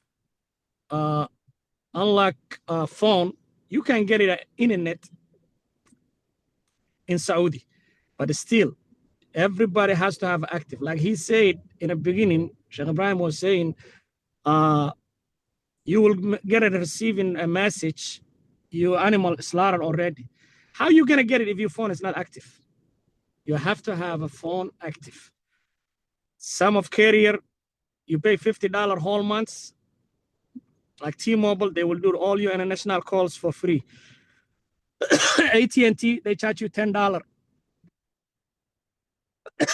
phone, you can get it at internet in Saudi. But still, everybody has to have active. Like he said in the beginning, Sheikh Ibrahim was saying, you will get it receiving a message, your animal slaughtered already. How are you going to get it if your phone is not active? You have to have a phone active. Some of carrier, you pay $50 whole months. Like T-Mobile, they will do all your international calls for free. AT&T, they charge you $10.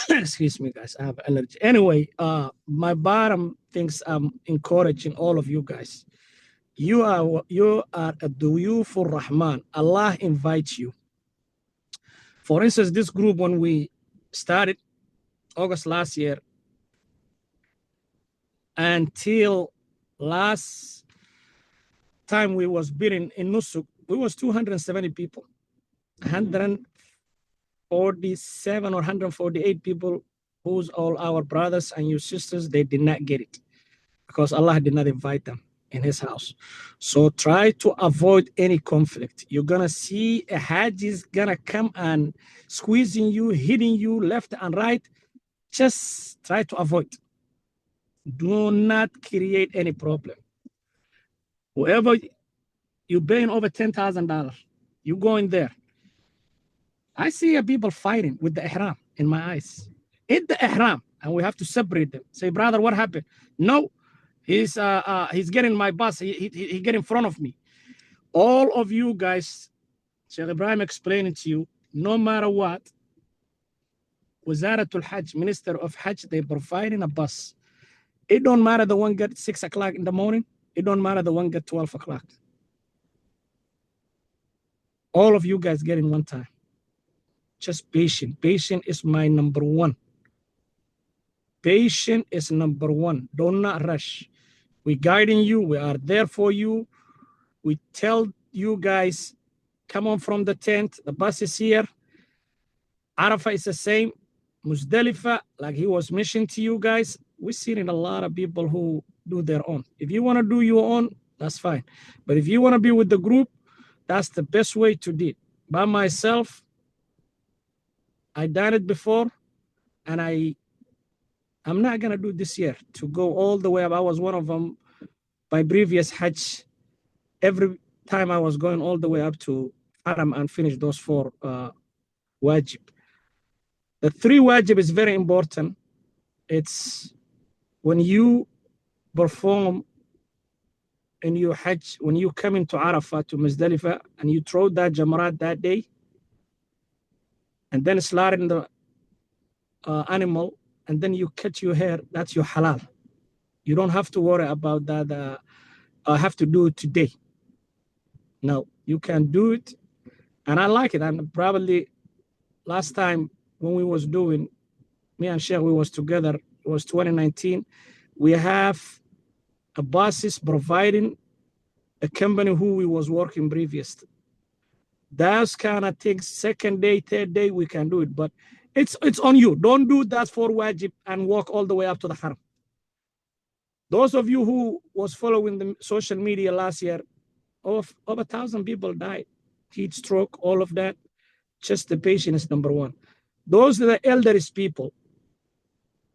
Excuse me, guys, I have allergy. Anyway, my bottom things I'm encouraging all of you guys. You are a duyufur Rahman. Allah invites you. For instance, this group, when we started August last year, until last time we was bidding in Nusuk, we was 270 people. 147 or 148 people, who's all our brothers and your sisters, they did not get it because Allah did not invite them in his house. So try to avoid any conflict. You're gonna see a Hajj is gonna come and squeezing you, hitting you left and right. Just try to avoid. Do not create any problem. Whoever you're paying over $10,000, you go in there. I see people fighting with the ihram in my eyes. Hit the ihram, and we have to separate them. Say, brother, what happened? No, he's getting my bus. He get in front of me. All of you guys, Sheikh Ibrahim explaining to you, no matter what, Wazaratul Hajj, Minister of Hajj, they providing a bus. It don't matter the one get 6 o'clock in the morning. It don't matter the one get 12 o'clock. All of you guys get in one time. Just patient. Patient is my number one. Patient is number one. Do not rush. We're guiding you. We are there for you. We tell you guys, come on from the tent. The bus is here. Arafah is the same. Muzdalifah, like he was mentioning to you guys, we're seeing a lot of people who do their own. If you want to do your own, that's fine. But if you want to be with the group, that's the best way to do it. By myself, I done it before, and I'm not going to do this year to go all the way up. I was one of them. My previous Hajj, every time I was going all the way up to Haram and finish those 4 wajib. The 3 wajib is very important. It's when you perform in your Hajj, when you come into Arafah to Muzdalifah and you throw that Jamarat that day, and then slaughtering the animal, and then you cut your hair, that's your halal. You don't have to worry about that. I have to do it today. No, you can do it, and I like it. And probably last time when we was doing, me and Sheikh, we was together. It was 2019. We have a bosses providing a company who we was working previously. Those kind of things, second day, third day, we can do it. But it's on you. Don't do that for wajib and walk all the way up to the haram. Those of you who was following the social media last year, over 1,000 people died. Heat stroke, all of that. Just the patient is number one. Those are the elders people.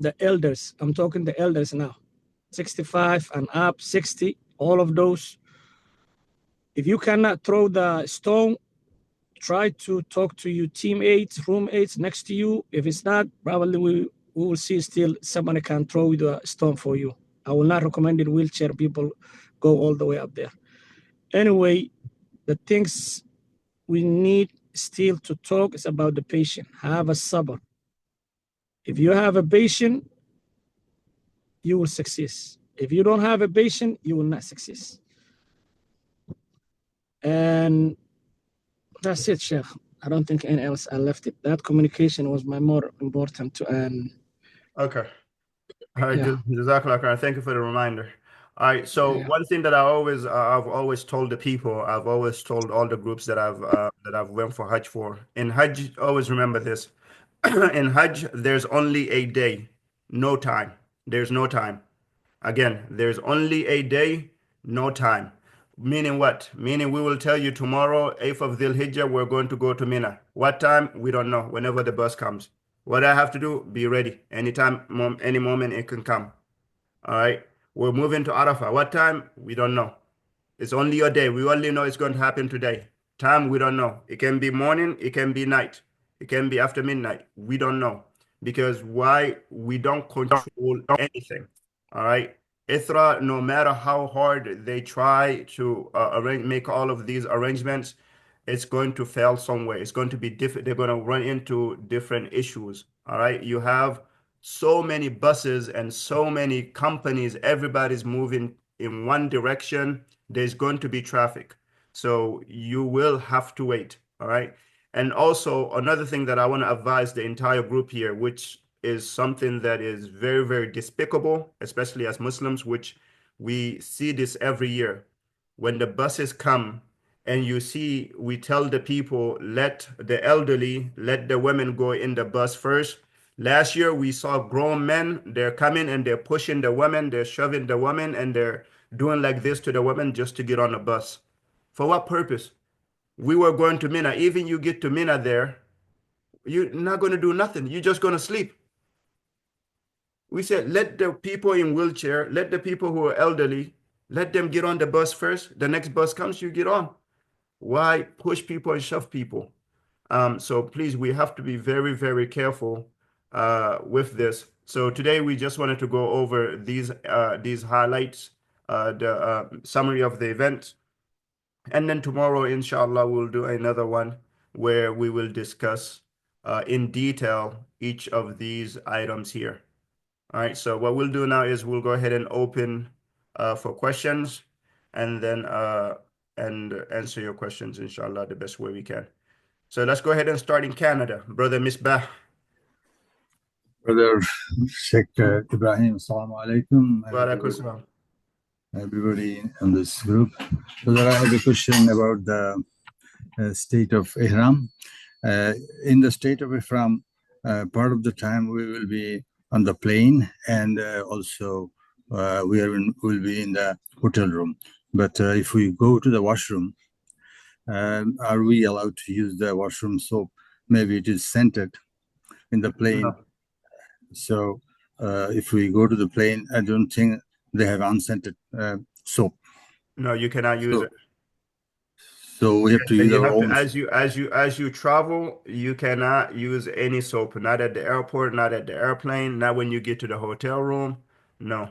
The elders, I'm talking the elders now. 65 and up, 60, all of those. If you cannot throw the stone, try to talk to your teammates, roommates next to you. If it's not, probably we will see still somebody can throw the stone for you. I will not recommend it wheelchair people go all the way up there. Anyway, the things we need still to talk is about the patient. Have a sabr. If you have a patient, you will succeed. If you don't have a patient, you will not succeed. And that's it, Sheikh. I don't think anything else I left it. That communication was my more important to Okay. All right, yeah. Jazakallah khairan. Thank you for the reminder. All right, so Yeah. one thing that I've always told the people, I've always told all the groups that I've went for Hajj for. In Hajj, always remember this. In Hajj, there's only a day, no time. There's no time. Again, there's only a day, no time. Meaning what? Meaning we will tell you tomorrow, 8th of Dhul Hijjah, we're going to go to Mina. What time? We don't know. Whenever the bus comes. What I have to do, be ready. Anytime, any moment it can come. All right. We're moving to Arafah. What time? We don't know. It's only a day. We only know it's going to happen today. Time, we don't know. It can be morning, it can be night, it can be after midnight. We don't know. Because why? We don't control anything. All right. Ithra, no matter how hard they try to make all of these arrangements, it's going to fail somewhere. It's going to be different. They're going to run into different issues. All right. You have so many buses and so many companies. Everybody's moving in one direction. There's going to be traffic. So you will have to wait. All right. And also, another thing that I want to advise the entire group here, which is something that is very, very despicable, especially as Muslims, which we see this every year. When the buses come, and you see, we tell the people, let the elderly, let the women go in the bus first. Last year, we saw grown men, they're coming and they're pushing the women, they're shoving the women, and they're doing like this to the women just to get on the bus. For what purpose? We were going to Mina. Even you get to Mina there, you're not going to do nothing. You're just going to sleep. We said, let the people in wheelchair, let the people who are elderly, let them get on the bus first. The next bus comes, you get on. Why push people and shove people? So please, we have to be very, very careful with this. So today we just wanted to go over these highlights, the summary of the event. And then tomorrow, inshallah, we'll do another one where we will discuss in detail each of these items here. All right, so what we'll do now is we'll go ahead and open for questions and then and answer your questions, inshallah, the best way we can. So let's go ahead and start in Canada. Brother Misbah. Brother Sheikh Ibrahim, assalamu alaikum. Wa alaikum salam. Everybody in this group. Brother, I have a question about the state of Ihram. In the state of Ihram, part of the time we will be on the plane and also will be in the hotel room. But if we go to the washroom, are we allowed to use the washroom soap? Maybe it is scented in the plane. No. So if we go to the plane, I don't think they have unscented soap. No, you cannot use it. So we have to And use you our have to, own. as you travel, you cannot use any soap. Not at the airport, not at the airplane, not when you get to the hotel room. No.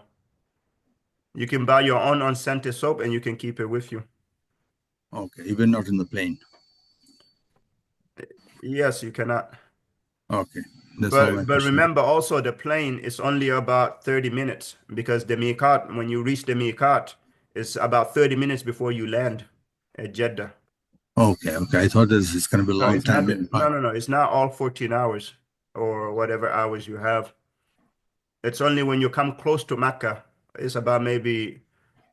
You can buy your own unscented soap and you can keep it with you. Okay, even not in the plane. Yes, you cannot. Okay, that's all my But question. remember also the plane is only about 30 minutes because the miqat, when you reach the miqat, it's about 30 minutes before you land at Jeddah. Okay, okay. I thought this is going to be a No, long it's not time. no. It's not all 14 hours or whatever hours you have. It's only when you come close to Mecca. It's about maybe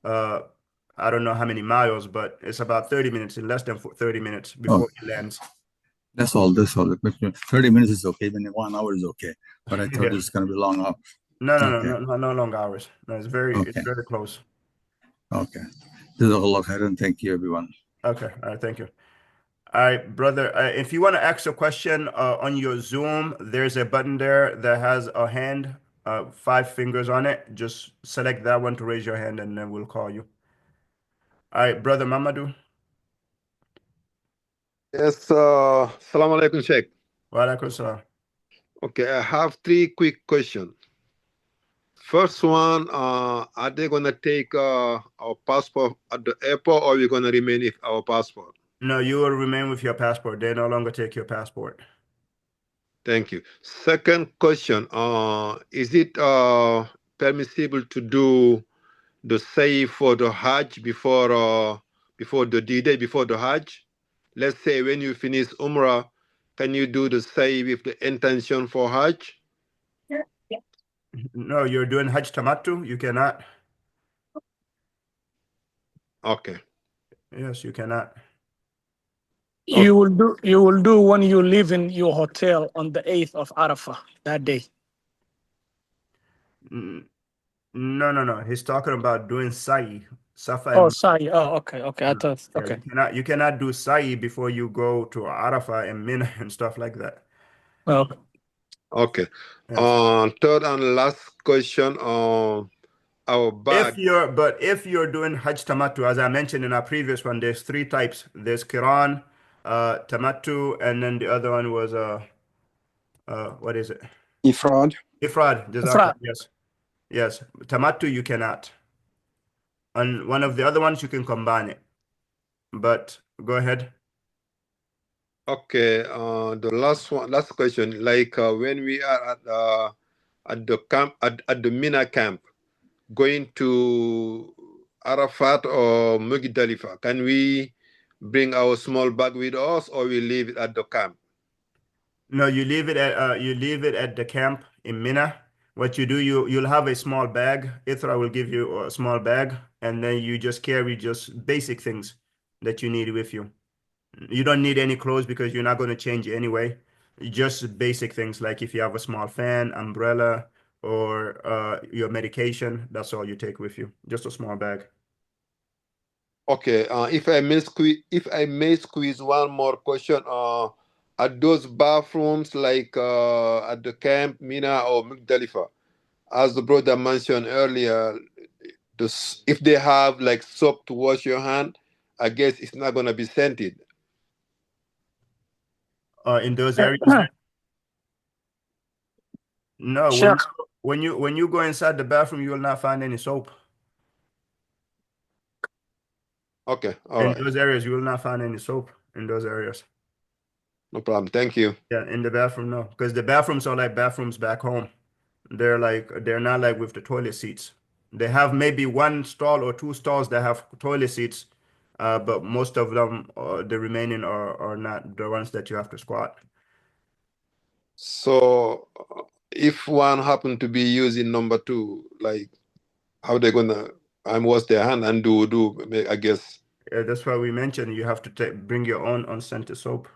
uh I don't know how many miles, but it's about 30 minutes, in less than 30 minutes Oh, before it lands. that's all. That's all. But 30 minutes is okay. Even 1 hour is okay. But I thought Yeah. this is going to be long up. Okay, No long hours. No, it's okay, very close. okay. Jazakallah khairan. Thank you, everyone. Okay, all right, thank you. All right, brother. If you want to ask a question on your Zoom, there's a button there that has a hand, 5 fingers on it. Just select that one to raise your hand, and then we'll call you. All right, brother Mamadou. Yes, Assalamu alaikum, Sheikh. Wa alaikum salam. Okay, I have three quick questions. First one, are they going to take our passport at the airport, or are we going to remain with our passport? No, you will remain with your passport. They no longer take your passport. Thank you. Second question, is it permissible to do the say for the Hajj before the D-Day, before the Hajj? Let's say when you finish Umrah, can you do the say with the intention for Hajj? No, you're doing Hajj Tamattu. You cannot. Okay. Yes, you cannot. You will do when you live in your hotel on the 8th of Arafah that day. Mm, No. He's talking about doing sa'i, Safa Oh, and sorry. Oh, okay. I thought. yeah, Okay. you cannot do sa'i before you go to Arafah and Mina and stuff like that. Well, Okay. Yes. Third and last question. Our bag. If you're doing Hajj Tamattu, as I mentioned in our previous one, there's 3 types. There's Qiran, Tamattu, and then the other one was what is it? Ifrad. Ifrad. Jazakallah. Fra, Yes. Yes. Tamattu you cannot. And one of the other ones you can combine it. But go ahead. Okay. The last question. Like when we are at the camp at the Mina camp, going to Arafat or Mugdalifa, can we bring our small bag with us, or we leave it at the camp? No, you leave it at the camp in Mina. What you do, you'll have a small bag. Ithra will give you a small bag, and then you just carry just basic things that you need with you. You don't need any clothes because you're not going to change anyway. Just basic things like if you have a small fan, umbrella, or your medication, that's all you take with you. Just a small bag. Okay. If I may squeeze one more question. Are those bathrooms like at the camp, Mina or Mugdalifa? As the brother mentioned earlier, if they have like soap to wash your hand, I guess it's not gonna be scented. In those areas, no. Sheikh, When you go inside the bathroom, you will not find any soap. Okay, all In right, those areas, you will not find any soap in those areas. no problem. Thank you. Yeah, in the bathroom, no, because the bathrooms are like bathrooms back home. They're not like with the toilet seats. They have maybe 1 stall or 2 stalls that have toilet seats, but most of them, the remaining are not the ones that you have to squat. So, if one happen to be using number two, like how they gonna wash their hand and do? I guess That's why we mentioned you have to bring your own unscented soap.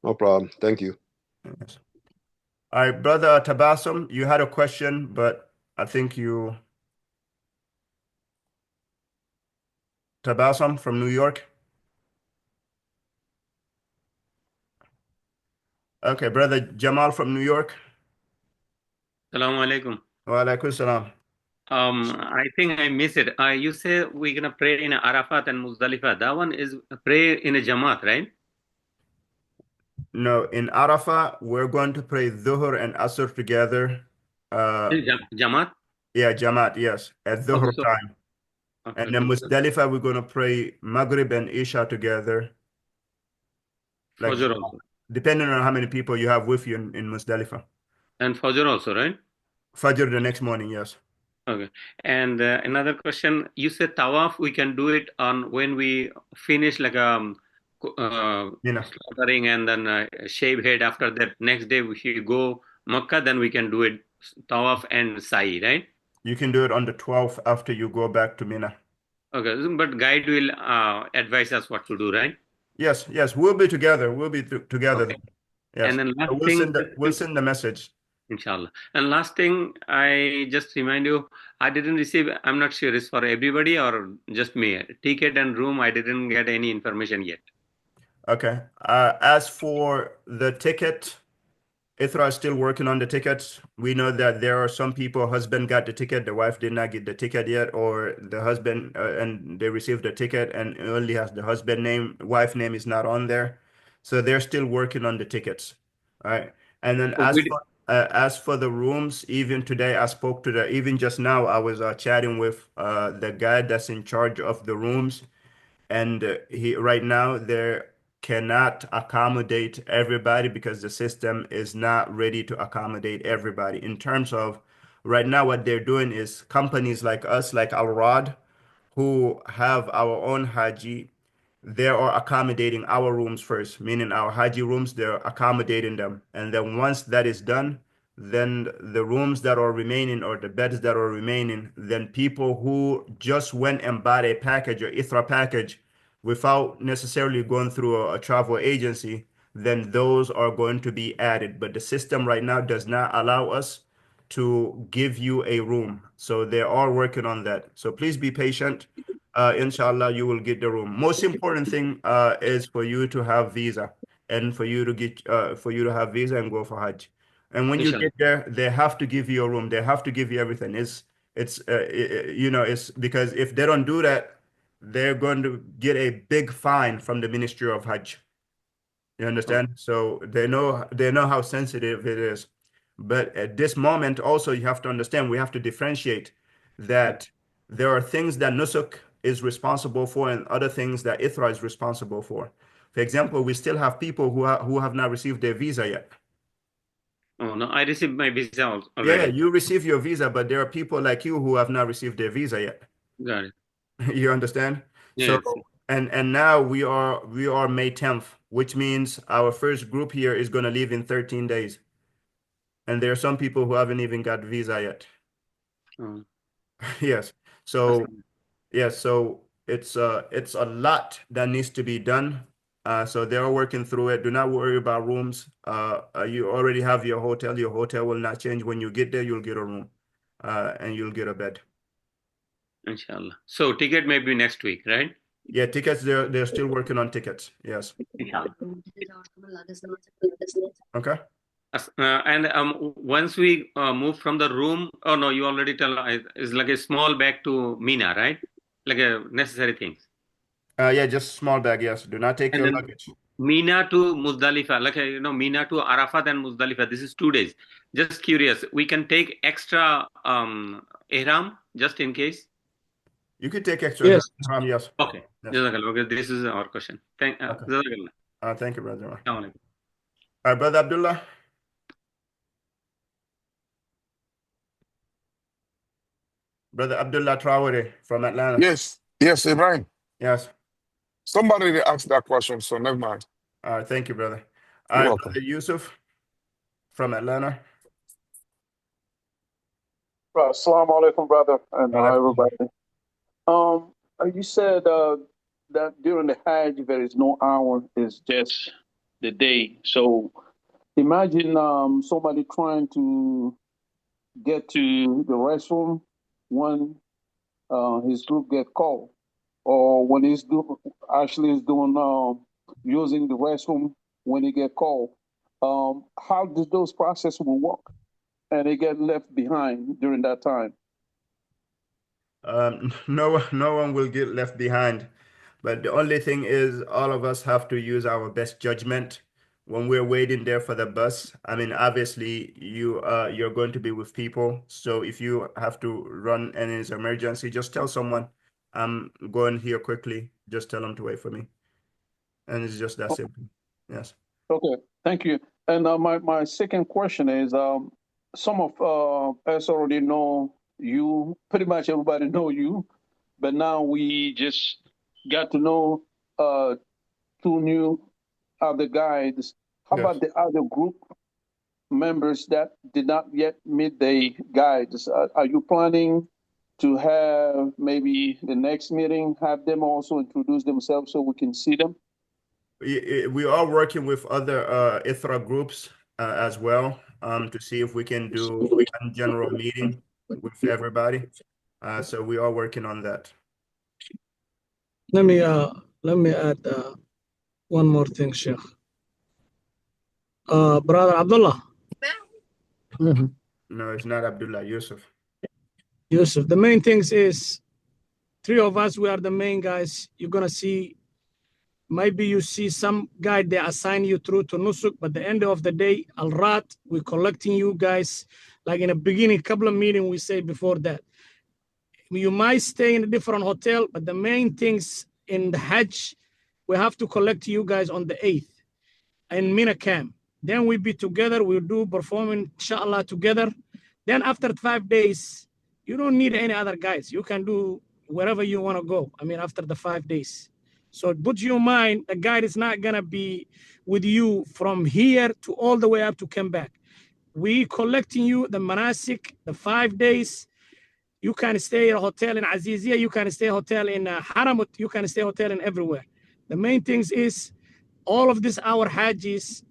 no problem. Thank you. Yes. All right, brother Tabassum, you had a question, but I think you Tabassum from New York. Okay, brother Jamal from New York. Assalamu alaikum. Wa alaikum salam. I think I missed it. You say we're gonna pray in Arafat and Muzdalifah. That one is pray in a Jamaat, right? No, in Arafah, we're going to pray Dhuhr and Asr together. Jamaat? Yeah, Jamaat, yes, at Okay, Dhuhr so time. And then okay. Muzdalifah, we're going to pray Maghrib and Isha together. Like Fajr also. depending on how many people you have with you in Muzdalifah. And Fajr also, right? Fajr the next morning, yes. Okay. And another question, you said tawaf, we can do it on when we finish like Mina. slaughtering and then shave head. After that, next day if you go Makkah, then we can do it tawaf and sa'i, right? You can do it on the 12th after you go back to Mina. Okay, but guide will advise us what to do, right? Yes, yes, we'll be together. We'll be together. Okay. Yes. And then So last thing, we'll send the message. inshallah. And last thing, I just remind you, I didn't receive, I'm not sure it's for everybody or just me. Ticket and room, I didn't get any information yet. Okay. As for the ticket, Ithra is still working on the tickets. We know that there are some people, husband got the ticket, the wife did not get the ticket yet, or the husband and they received the ticket and it only has the husband name, wife name is not on there. So they're still working on the tickets. All right. And then So as for the rooms, even today I spoke to even just now I was chatting with the guy that's in charge of the rooms, and he right now they cannot accommodate everybody because the system is not ready to accommodate everybody. In terms of right now, what they're doing is companies like us, like Al Rad, who have our own Haji, they are accommodating our rooms first, meaning our Haji rooms, they're accommodating them. And then once that is done, then the rooms that are remaining or the beds that are remaining, then people who just went and bought a package or ITRA package without necessarily going through a travel agency, then those are going to be added. But the system right now does not allow us to give you a room. So they are working on that. So please be patient. Inshallah, you will get the room. Most important thing is for you to have visa and for you to have visa and go for Hajj. And when you inshallah. get there, they have to give you a room. They have to give you everything. It's because if they don't do that, they're going to get a big fine from the Ministry of Hajj. You Oh, understand? So they know how sensitive it is. But at this moment, also you have to understand we have to differentiate that there are things that Nusuk is responsible for and other things that Ithra is responsible for. For example, we still have people who have not received their visa yet. oh no, I received my visa Yeah, already. you receive your visa, but there are people like you who have not received their visa yet. Got it. You understand? So, Yes. and now we are May 10th, which means our first group here is going to leave in 13 days. And there are some people who haven't even got visa yet. Oh, Yes. that's So, yes, so it's a lot that needs to be done. So they're working through it. Do not worry about rooms. You already have your hotel. Your hotel will not change. When you get there, you'll get a room, and you'll get a bed. inshallah. So ticket may be next week, right? Yeah, tickets, they're still working on tickets. Yes. Inshallah. Okay. And once we move from the room, oh no, you already tell it's like a small bag to Mina, right? Like a necessary things. Yeah, just small bag. Yes. Do not take And your then luggage. Mina to Muzdalifah, like Mina to Arafat and Muzdalifah. This is 2 days. Just curious, we can take extra ihram just in case. You could take extra Yes. ihram. Yes. Okay. Yes. Jazakallah. Okay, this is our question. Okay. Jazakallah. Thank you, brother. All Assalamu alaikum. right, brother Abdullah. Brother Abdullah Traore from Atlanta. Yes, Ibrahim. Yes. Somebody asked that question, so never mind. All right. Thank you, brother. All You're right, welcome. brother Yusuf from Atlanta. Assalamu alaikum, brother, and Alaikum. everybody. You said that during the Hajj there is no hour; it's just the day. So imagine somebody trying to get to the restroom when his group get called, or when actually is doing using the restroom when he get called. How does those process will work, and they get left behind during that time? No one will get left behind. But the only thing is, all of us have to use our best judgment when we're waiting there for the bus. I mean, obviously, you're going to be with people. So if you have to run and it's emergency, just tell someone, I'm going here quickly. Just tell them to wait for me. And it's just that simple. Yes. Okay, thank you. And my second question is, some of us already know you. Pretty much everybody know you, but now we just got to know uh, two new other guides. How Yes. about the other group members that did not yet meet the guides? Are you planning to have maybe the next meeting, have them also introduce themselves so we can see them? We are working with other ITHRA groups as well to see if we can do a general meeting with everybody. So we are working on that. Let me add one more thing, Sheikh. Brother Abdullah. No, it's not Abdullah, Yusuf. Yusuf. The main things is three of us, we are the main guys. You're gonna see, maybe you see some guy they assign you through to Nusuk, but the end of the day, Al Rat, we're collecting you guys. Like in the beginning, couple of meetings we say before that. You might stay in a different hotel, but the main things in the Hajj, we have to collect you guys on the 8th in Mina camp. Then we be together, we'll do performing inshallah together. Then after 5 days, you don't need any other guys. You can do wherever you want to go. I mean, after the 5 days. So put your mind, the guide is not gonna be with you from here to all the way up to come back. We collecting you the manasik, the 5 days. You can stay in a hotel in Azizia, you can stay hotel in Haramut, you can stay hotel in everywhere. The main things is all of this our Hajjis,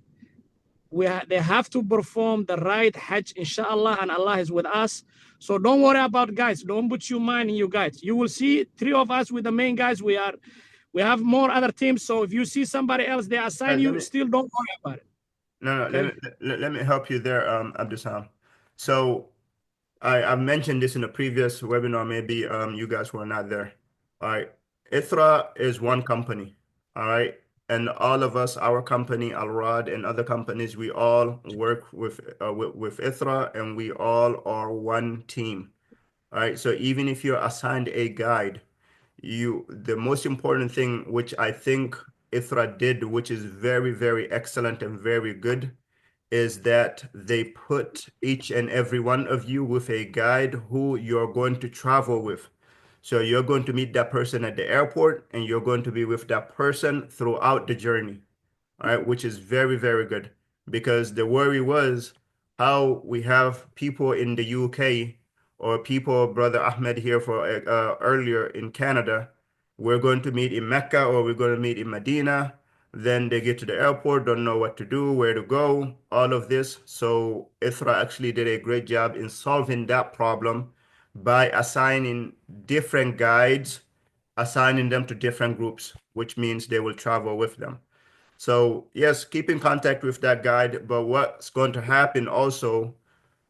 they have to perform the right Hajj, inshallah, and Allah is with us. So don't worry about guys. Don't put your mind in you guys. You will see three of us with the main guys. We have more other teams. So if you see somebody else, they assign you, still don't worry about it. No, Okay? let me help you there, Abdusam. So I've mentioned this in a previous webinar, maybe you guys were not there. All right. ITHRA is one company. All right. And all of us, our company, Al-Rad, and other companies, we all work with ITHRA, and we all are one team. All right. So even if you're assigned a guide, the most important thing, which I think ITHRA did, which is very, very excellent and very good, is that they put each and every one of you with a guide who you're going to travel with. So you're going to meet that person at the airport, and you're going to be with that person throughout the journey. All right, which is very, very good, because the worry was how we have people in the UK or people, Brother Ahmed here for earlier in Canada, we're going to meet in Mecca or we're going to meet in Medina. Then they get to the airport, don't know what to do, where to go, all of this. So ITHRA actually did a great job in solving that problem by assigning different guides, assigning them to different groups, which means they will travel with them. So yes, keep in contact with that guide, but what's going to happen also,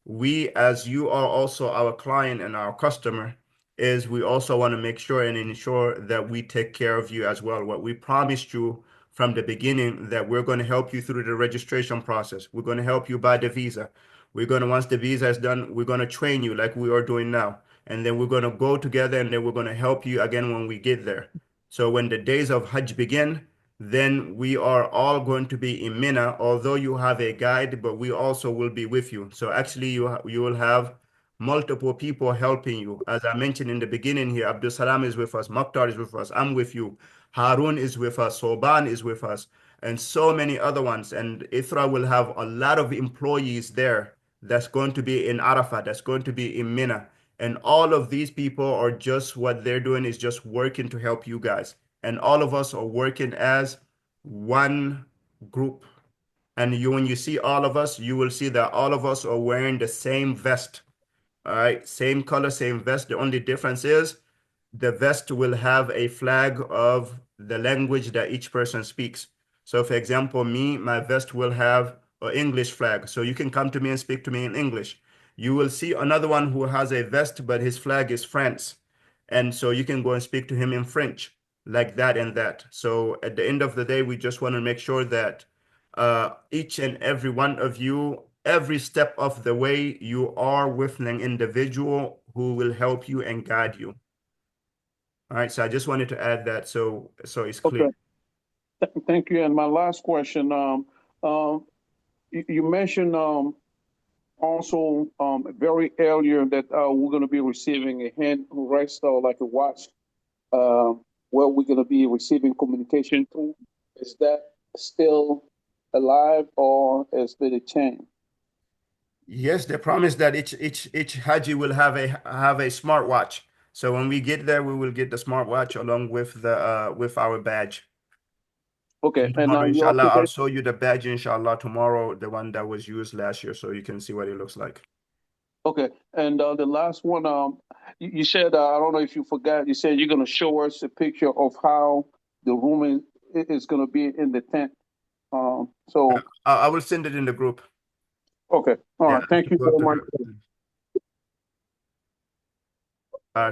we, as you are also our client and our customer, is we also want to make sure and ensure that we take care of you as well. What we promised you from the beginning, that we're going to help you through the registration process. We're going to help you buy the visa. We're going to, once the visa is done, we're going to train you like we are doing now. And then we're going to go together, and then we're going to help you again when we get there. So when the days of Hajj begin, then we are all going to be in Mina, although you have a guide, but we also will be with you. So actually you will have multiple people helping you. As I mentioned in the beginning here, Abdul Salam is with us, Maktar is with us, I'm with you, Harun is with us, Soban is with us, and so many other ones. And ITHRA will have a lot of employees there that's going to be in Arafat, that's going to be in Mina. And all of these people are just, what they're doing is just working to help you guys. And all of us are working as one group. And when you see all of us, you will see that all of us are wearing the same vest. All right, same color, same vest. The only difference is the vest will have a flag of the language that each person speaks. So for example, me, my vest will have an English flag. So you can come to me and speak to me in English. You will see another one who has a vest, but his flag is France. And so you can go and speak to him in French, like that and that. So at the end of the day, we just want to make sure that each and every one of you, every step of the way, you are with an individual who will help you and guide you. All right, so I just wanted to add that so it's clear. Okay. Thank you. And my last question, You mentioned also very earlier that we're going to be receiving a hand rest or like a watch where we're going to be receiving communication through. Is that still alive or is it changed? Yes, they promised that each Haji will have a smartwatch. So when we get there, we will get the smartwatch along with the with our badge. Okay, And and tomorrow, you inshallah, also I'll said, show you the badge, inshallah, tomorrow, the one that was used last year, so you can see what it looks like. okay, and the last one, you said I don't know if you forgot. You said you're going to show us a picture of how the room is going to be in the tent. So I will send it in the group. okay, all Yeah, right. Thank you go very to much.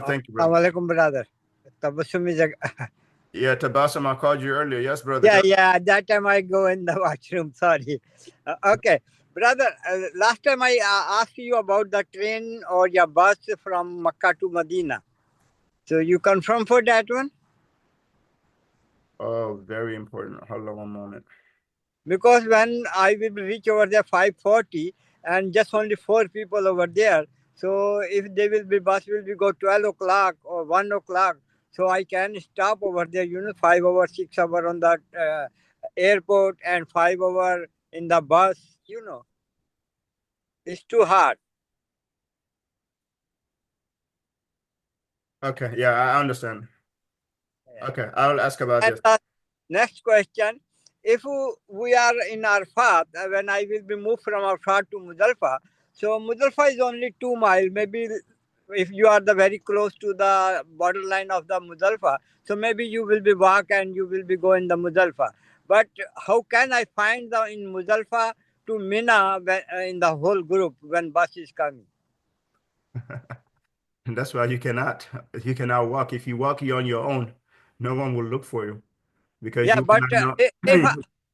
thank you, brother. Assalamualaikum, brother. Tabassum is Yeah, Tabassum, I called you earlier. Yes, brother. yeah, yeah. At that time, I go in the washroom. Sorry. Okay, brother. Last time I asked you about the train or your bus from Makkah to Medina. So you confirm for that one? Oh, very important. Hold on one moment. Because when I will reach over there 5:40 and just only 4 people over there. So if they will be bus will be go 12 o'clock or 1 o'clock. So I can stop over there, 5 hours, 6 hours on the airport and 5 hours in the bus. It's too hard. Okay, yeah, I understand. Yeah. Okay, I'll ask about And this. next question, if we are in Arfat, when I will be moved from Arfat to Muzdalifah, so Muzdalifah is only 2 miles. Maybe if you are the very close to the borderline of the Muzdalifah, so maybe you will be walk and you will be going the Muzdalifah. But how can I find the in Muzdalifah to Mina when, in the whole group when bus is coming? And that's why you cannot walk. If you walk, you're on your own. No one will look for you because Yeah, you but cannot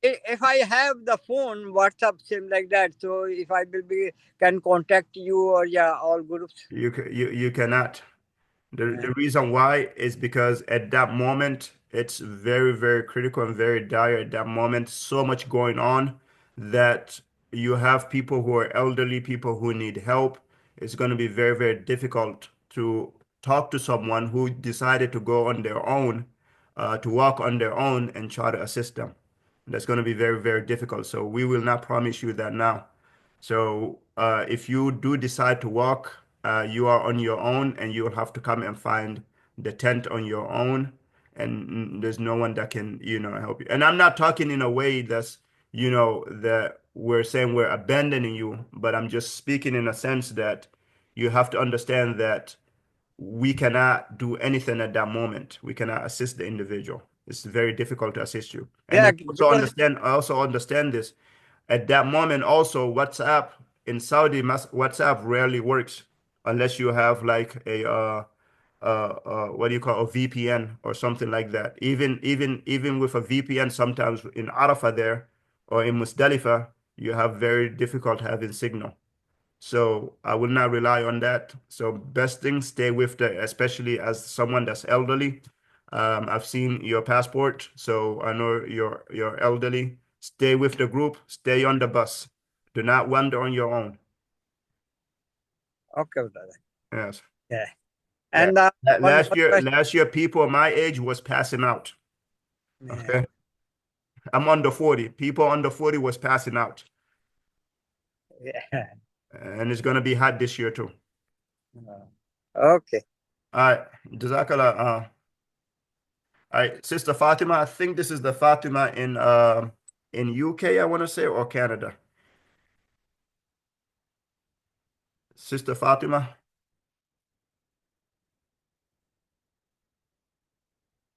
if I have the phone, WhatsApp, same like that. So if I will be can contact you or yeah, all groups. you cannot. The Yeah. the reason why is because at that moment it's very, very critical and very dire at that moment. So much going on that you have people who are elderly, people who need help. It's going to be very, very difficult to talk to someone who decided to go on their own, to walk on their own and try to assist them. That's going to be very, very difficult. So we will not promise you that now. So if you do decide to walk, you are on your own and you will have to come and find the tent on your own. And there's no one that can, help you. And I'm not talking in a way that's, that we're saying we're abandoning you, but I'm just speaking in a sense that you have to understand that we cannot do anything at that moment. We cannot assist the individual. It's very difficult to assist you. And Yeah, then because I also understand this. At that moment, also WhatsApp in Saudi, WhatsApp rarely works unless you have like a what do you call a VPN or something like that. Even with a VPN, sometimes in Arafah there or in Musdalifah, you have very difficult having signal. So I will not rely on that. So best thing, stay with especially as someone that's elderly. I've seen your passport, so I know you're elderly. Stay with the group, stay on the bus. Do not wander on your own. okay, brother. Yes. Yeah. Yeah. And one Last more year, question. people my age was passing out. Yeah. Okay. I'm under 40. People under 40 was passing out. Yeah. And it's gonna be hot this year too. Okay. All right. Jazakallah. All right, Sister Fatima, I think this is the Fatima in UK, I want to say, or Canada. Sister Fatima.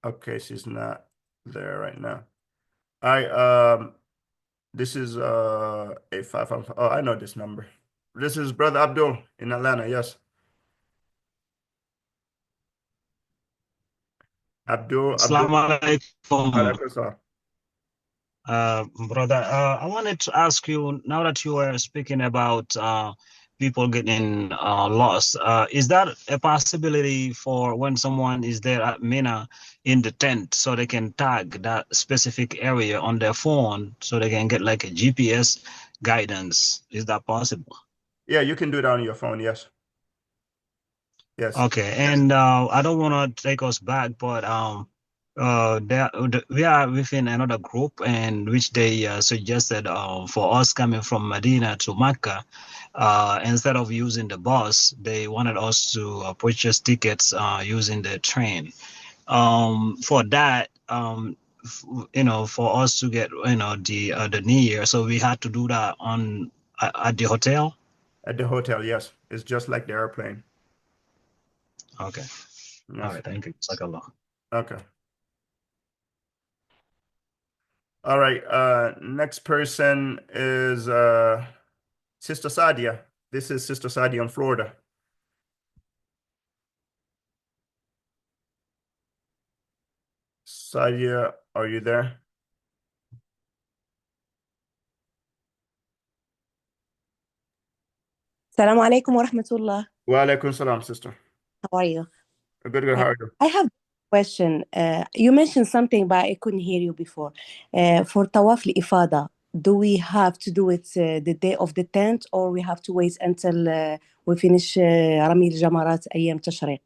Okay, she's not there right now. All right, this is 8555. Oh, I know this number. This is Brother Abdul in Atlanta, yes. Abdul. Assalamu alaikum, Alaikum salam. brother. I wanted to ask you, now that you were speaking about people getting lost. Is that a possibility for when someone is there at Mina in the tent so they can tag that specific area on their phone so they can get like a GPS guidance? Is that possible? Yeah, you can do it on your phone. Yes. Yes. Okay, and I don't want to take us back, but we are within another group, and which they suggested for us coming from Medina to Mecca, instead of using the bus, they wanted us to purchase tickets using the train. For that, for us to get the New Year, so we had to do that on at the hotel. At the hotel, yes. It's just like the airplane. Okay. All Yes. right. Thank you. Jazakallah. Okay. All right. Next person is Sister Sadia. This is Sister Sadia in Florida. Sadia, are you there? Assalamu alaikum wa rahmatullah. Wa alaikum salam, sister. How are you? Good, how are you? I have a question. You mentioned something, but I couldn't hear you before. For Tawaf al-Ifada, do we have to do it the day of the 10th, or we have to wait until we finish Rami al-Jamarat Ayyam Tashriq?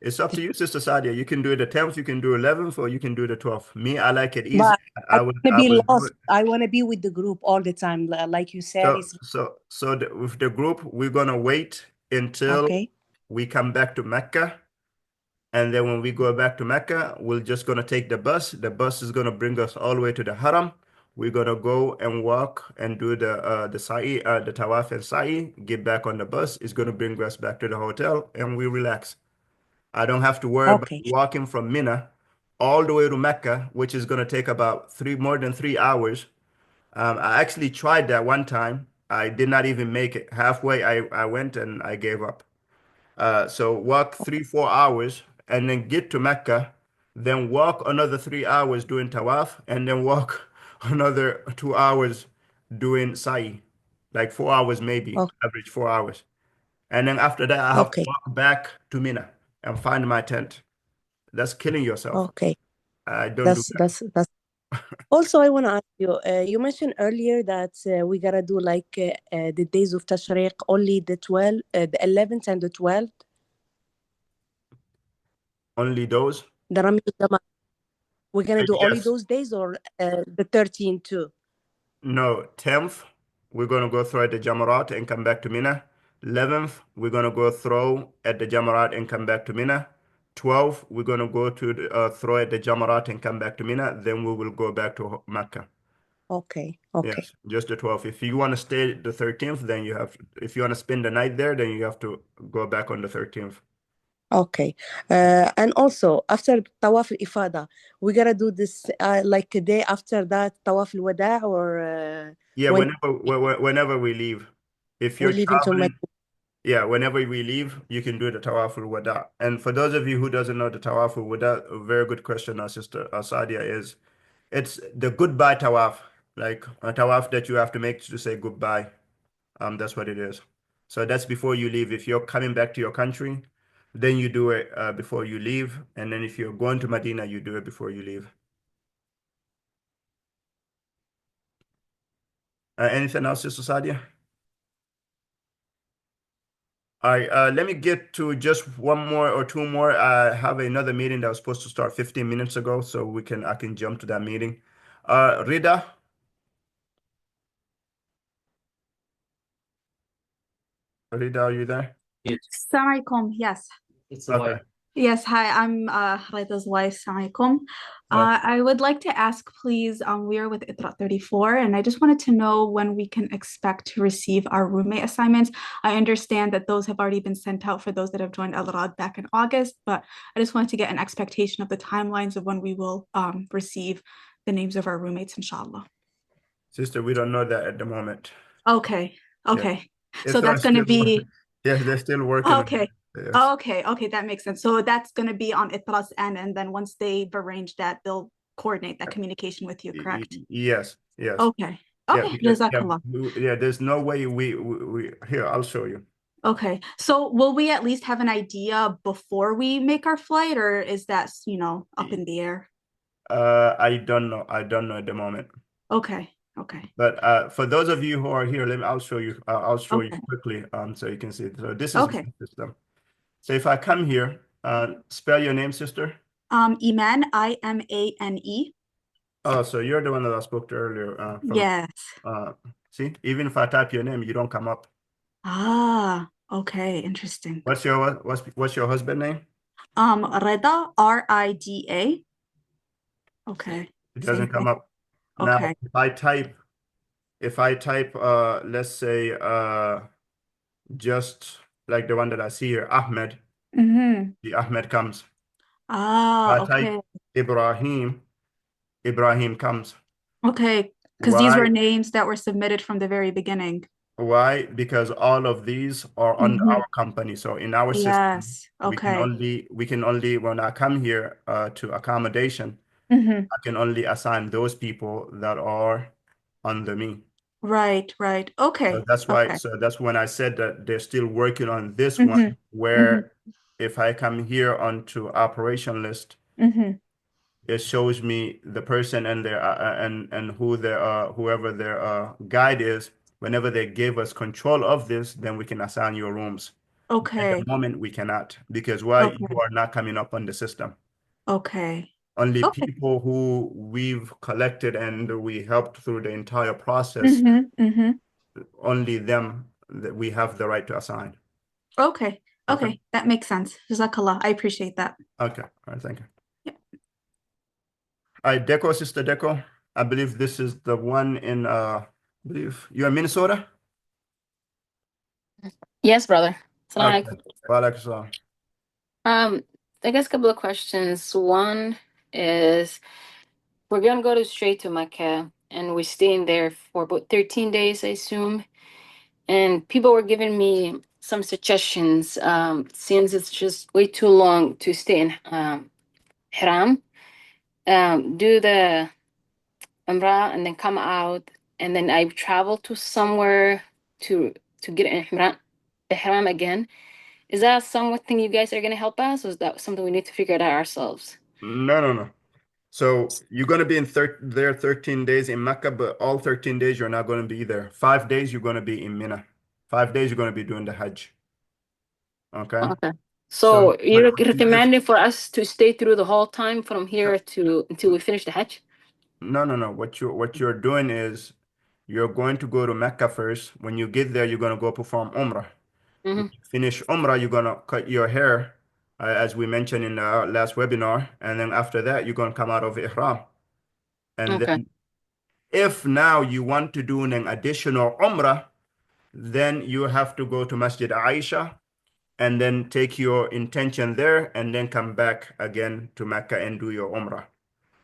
It's up to you, Sister Sadia. You can do it the 10th, you can do 11th, or you can do the 12th. Me, I like it easy. But I I want to would be do lost. it. I want to be with the group all the time. Like you said, it's With the group, we're gonna wait until okay. we come back to Mecca. And then when we go back to Mecca, we're just gonna take the bus. The bus is gonna bring us all the way to the Haram. We're gonna go and walk and do the sa'i, the tawaf and sa'i. Get back on the bus. It's gonna bring us back to the hotel, and we relax. I don't have to worry about Okay. walking from Mina all the way to Mecca, which is gonna take about more than 3 hours. I actually tried that one time. I did not even make it. Halfway, I went and I gave up. So walk 3, 4 hours and then get to Mecca, then walk another 3 hours doing tawaf, and then walk another 2 hours doing sa'i, like 4 hours maybe, Oh, average 4 hours. And then after that, I have to okay. walk back to Mina and find my tent. That's killing yourself. Okay. I don't do That's Also, I want to ask you, you mentioned earlier that we gotta do like the days of Tashriq, only the 11th and the 12th, only those. the Rami al-Jamarat. We're gonna do only Yes. those days, or the 13th too? No, 10th, we're going to go throw at the Jamarat and come back to Mina. 11th, we're going to go throw at the Jamarat and come back to Mina. 12th, we're going to go to throw at the Jamarat and come back to Mina. Then we will go back to Mecca. Okay. Okay. Yes, just the 12th. If you want to stay the 13th, then you have, if you want to spend the night there, then you have to go back on the 13th. Okay. And also, after Tawaf al-Ifada, we gotta do this like a day after that, Tawaf al-Wada, or Yeah, when whenever we leave. If we you're leave into traveling, Medina. yeah, whenever we leave, you can do the Tawaful Wada. And for those of you who doesn't know the Tawaful Wada, a very good question, our sister Sadia, is it's the goodbye Tawaf, like a Tawaf that you have to make to say goodbye. That's what it is. So that's before you leave. If you're coming back to your country, then you do it before you leave. And then if you're going to Medina, you do it before you leave. Anything else, Sister Sadia? All right, let me get to just one more or two more. I have another meeting that was supposed to start 15 minutes ago, so I can jump to that meeting. Rida? Rida, are you there? Assalamu alaikum. Yes. Okay. Yes. Hi, I'm Rida's wife. Assalamu alaikum. I would like to ask, please, we are with ITRA 34, and I just wanted to know when we can expect to receive our roommate assignments. I understand that those have already been sent out for those that have joined Al-Rad back in August, but I just wanted to get an expectation of the timelines of when we will receive the names of our roommates, inshallah. Sister, we don't know that at the moment. Okay. Yeah. Okay. So ITRA that's going to be... Yes, they're still working on Okay. it. Yes. Oh, okay, that makes sense. So that's going to be on ITRA's end, and then once they've arranged that, they'll coordinate that communication with you, correct? Yes. Okay. Yeah, Okay, because Jazakallah. there's no way we here, I'll show you. Okay, so will we at least have an idea before we make our flight, or is that, up in the air? I don't know. I don't know at the moment. Okay, okay, But for those of you who are here, I'll show you. I'll show you okay, quickly, so you can see it. So this is okay. my system. So if I come here, spell your name, sister. Iman, Imane. Oh, so you're the one that I spoke to earlier. Yes. See, even if I type your name, you don't come up. Ah, okay, interesting. What's your husband name? Rida, Rida. Okay, It same doesn't come thing. up. Now, Okay. if I type, let's say, just like the one that I see here, Ahmed, Mm-hmm. the Ahmed comes. Ah, If I type okay. Ibrahim, Ibrahim comes. Okay, because these Why? were names that were submitted from the very beginning. Why? Because all of these are under Mm-hmm. our company. So in our system, Yes. Okay. we can only when I come here to accommodation, Mm-hmm. I can only assign those people that are under me. Right, right. So Okay. that's why, Okay. so that's when I said that they're still working on this one, Mm-hmm. Mm-hmm. where if I come here onto operation list, Mm-hmm. it shows me the person and their and who their whoever their guide is. Whenever they give us control of this, then we can assign your rooms. At the Okay. moment, we cannot because why? You Okay. are not coming up on the system. Okay. Only Okay. people who we've collected and we helped through the entire process, Mm-hmm. Mm-hmm. only them that we have the right to assign. Okay. Okay. Okay. That makes sense. Jazakallah. I appreciate that. Okay. All right. Thank you. Yeah. All right, Deco, Sister Deco. I believe this is the one in I believe you're in Minnesota? Yes, brother. Okay. Assalamu alaikum. Walaikum salam. I guess a couple of questions. One is we're gonna go straight to Mecca and we're staying there for about 13 days, I assume. And people were giving me some suggestions, since it's just way too long to stay in Haram, do the Umrah and then come out, and then I travel to somewhere to get in Ihram again. Is that something you guys are gonna help us, or is that something we need to figure it out ourselves? No, no, no. So you're going to be in there 13 days in Mecca, but all 13 days you're not going to be there. 5 days you're going to be in Mina. 5 days you're going to be doing the Hajj. Okay. Okay. So So you're recommending for us to stay through the whole time from here to until we finish the Hajj? no, no, no. What you're doing is you're going to go to Mecca first. When you get there, you're going to go perform Umrah. When Mm-hmm. you finish Umrah, you're going to cut your hair, as we mentioned in our last webinar. And then after that, you're going to come out of Ihram. And Okay. then if now you want to do an additional Umrah, then you have to go to Masjid Aisha and then take your intention there and then come back again to Mecca and do your Umrah.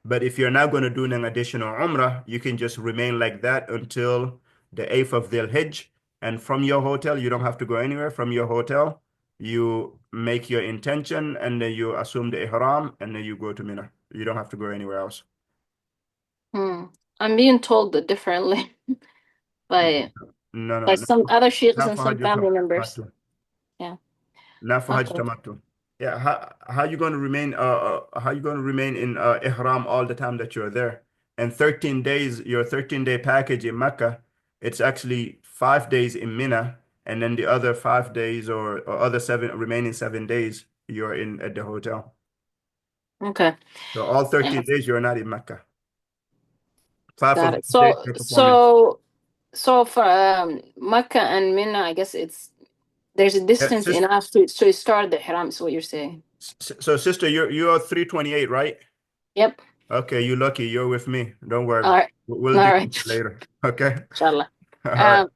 But if you're not going to do an additional Umrah, you can just remain like that until the 8th of Dhul Hijj. And from your hotel, you don't have to go anywhere. From your hotel, you make your intention and then you assume the Ihram and then you go to Mina. You don't have to go anywhere else. I'm being told differently by No, no, by some other sheikhs not and for some Hajj family members. Tamattu. Yeah. Not for Hajj Okay. Tamattu. Yeah, how you going to remain how you going to remain in Ihram all the time that you're there? And 13 days, your 13-day package in Mecca, it's actually 5 days in Mina, and then the other 5 days or other remaining 7 days you're in at the hotel. Okay. So all 13 Yeah. days you're not in Mecca. Five Got of it. those days you're performing. So for Mecca and Mina, I guess there's a Yeah, distance enough to start the Haram, is what you're saying. so sister, you're 328, right? Yep. Okay, you're lucky. You're with me. Don't worry. All right. We'll All discuss right. later. Okay. Inshallah. All right.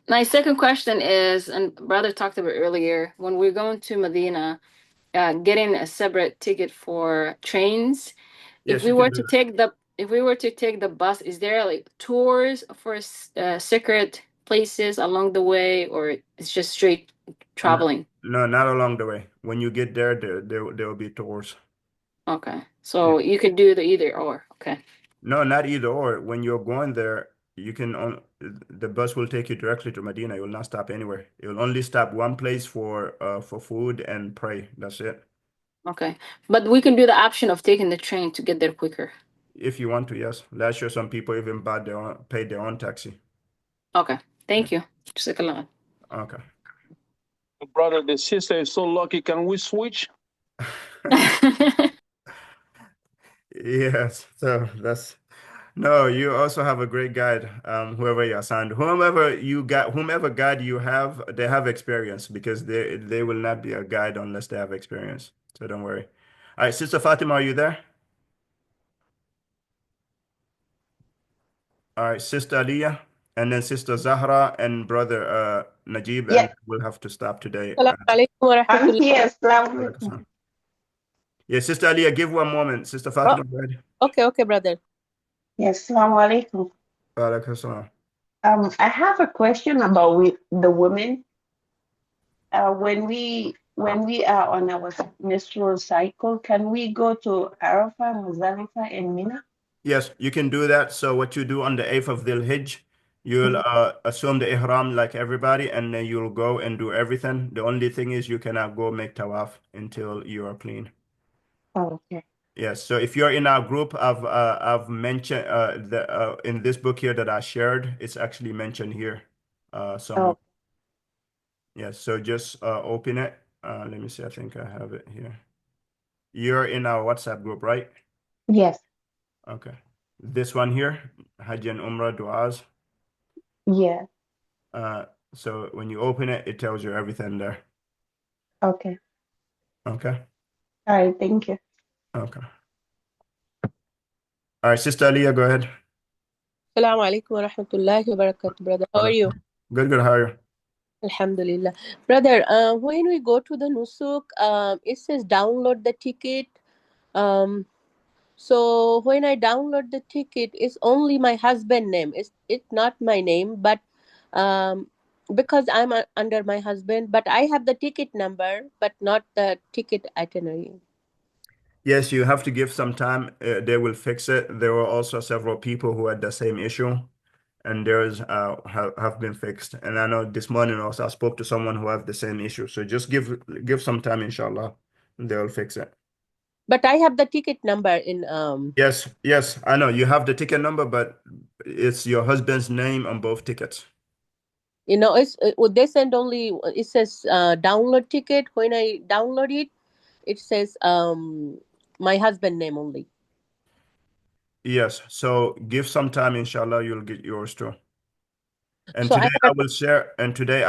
My second question is, and brother talked about earlier, when we're going to Medina, getting a separate ticket for trains. If Yes, we you were can to do that. take the bus, is there like tours for secret places along the way, or it's just straight No, traveling? no, not along the way. When you get there, there will be tours. Okay, Yeah. so you could do the either or. Okay. No, not either or. When you're going there, You can on the bus will take you directly to Medina. It will not stop anywhere. It will only stop one place for food and pray. That's it. Okay. But we can do the option of taking the train to get there quicker. If you want to, yes. Last year, some people even paid their own taxi. Okay. Thank you. Jazakallah. Okay. Brother, the sister is so lucky. Can we switch? Yes. So that's no. You also have a great guide. Whoever you assigned, whomever guide you have, they have experience because they will not be a guide unless they have experience. So don't worry. All right, Sister Fatima, are you there? All right, Sister Aliyah, and then Sister Zahra and Brother Najib, and Yes. we'll have to stop today. Assalamu alaikum wa Uh, rahmatullah. I'm here. Assalamu alaikum. Yeah, Sister Aliyah, give one moment. Sister Fatima, go ahead. Okay, brother. Yes, assalamu alaikum. Walaikum salam. I have a question about the women. When we are on our menstrual cycle, can we go to Arafah, Muzdalifah, and Mina? Yes, you can do that. So what you do on the 8th of Dhul Hijj, you'll assume the ihram like everybody, and then you'll go and do everything. The only thing is you cannot go make tawaf until you are clean. Oh, okay. Yes, so if you're in our group, I've mentioned in this book here that I shared, it's actually mentioned here somewhere. Oh, Yes, so just open it. Let me see, I think I have it here. You're in our WhatsApp group, right? yes. Okay. This one here, Hajj and Umrah du'as. Yeah. So when you open it, it tells you everything there. Okay. Okay. All right. Thank you. Okay. All right, Sister Aliyah, go ahead. Assalamu alaikum wa rahmatullahi wa barakatuh, brother. How are you? Good, how are you? Alhamdulillah. Brother, when we go to the Nusuk, it says download the ticket. So when I download the ticket, it's only my husband name. It's not my name, but um, because I'm under my husband, but I have the ticket number, but not the ticket itinerary. Yes, you have to give some time. They will fix it. There were also several people who had the same issue, and theirs have been fixed. And I know this morning also I spoke to someone who have the same issue. So just give some time, inshallah. They'll fix it. But I have the ticket number in Yes, I know you have the ticket number, but it's your husband's name on both tickets. it's would they send only it says download ticket. When I download it, it says my husband name only. Yes, so give some time, inshallah, you'll get yours too. And So today I I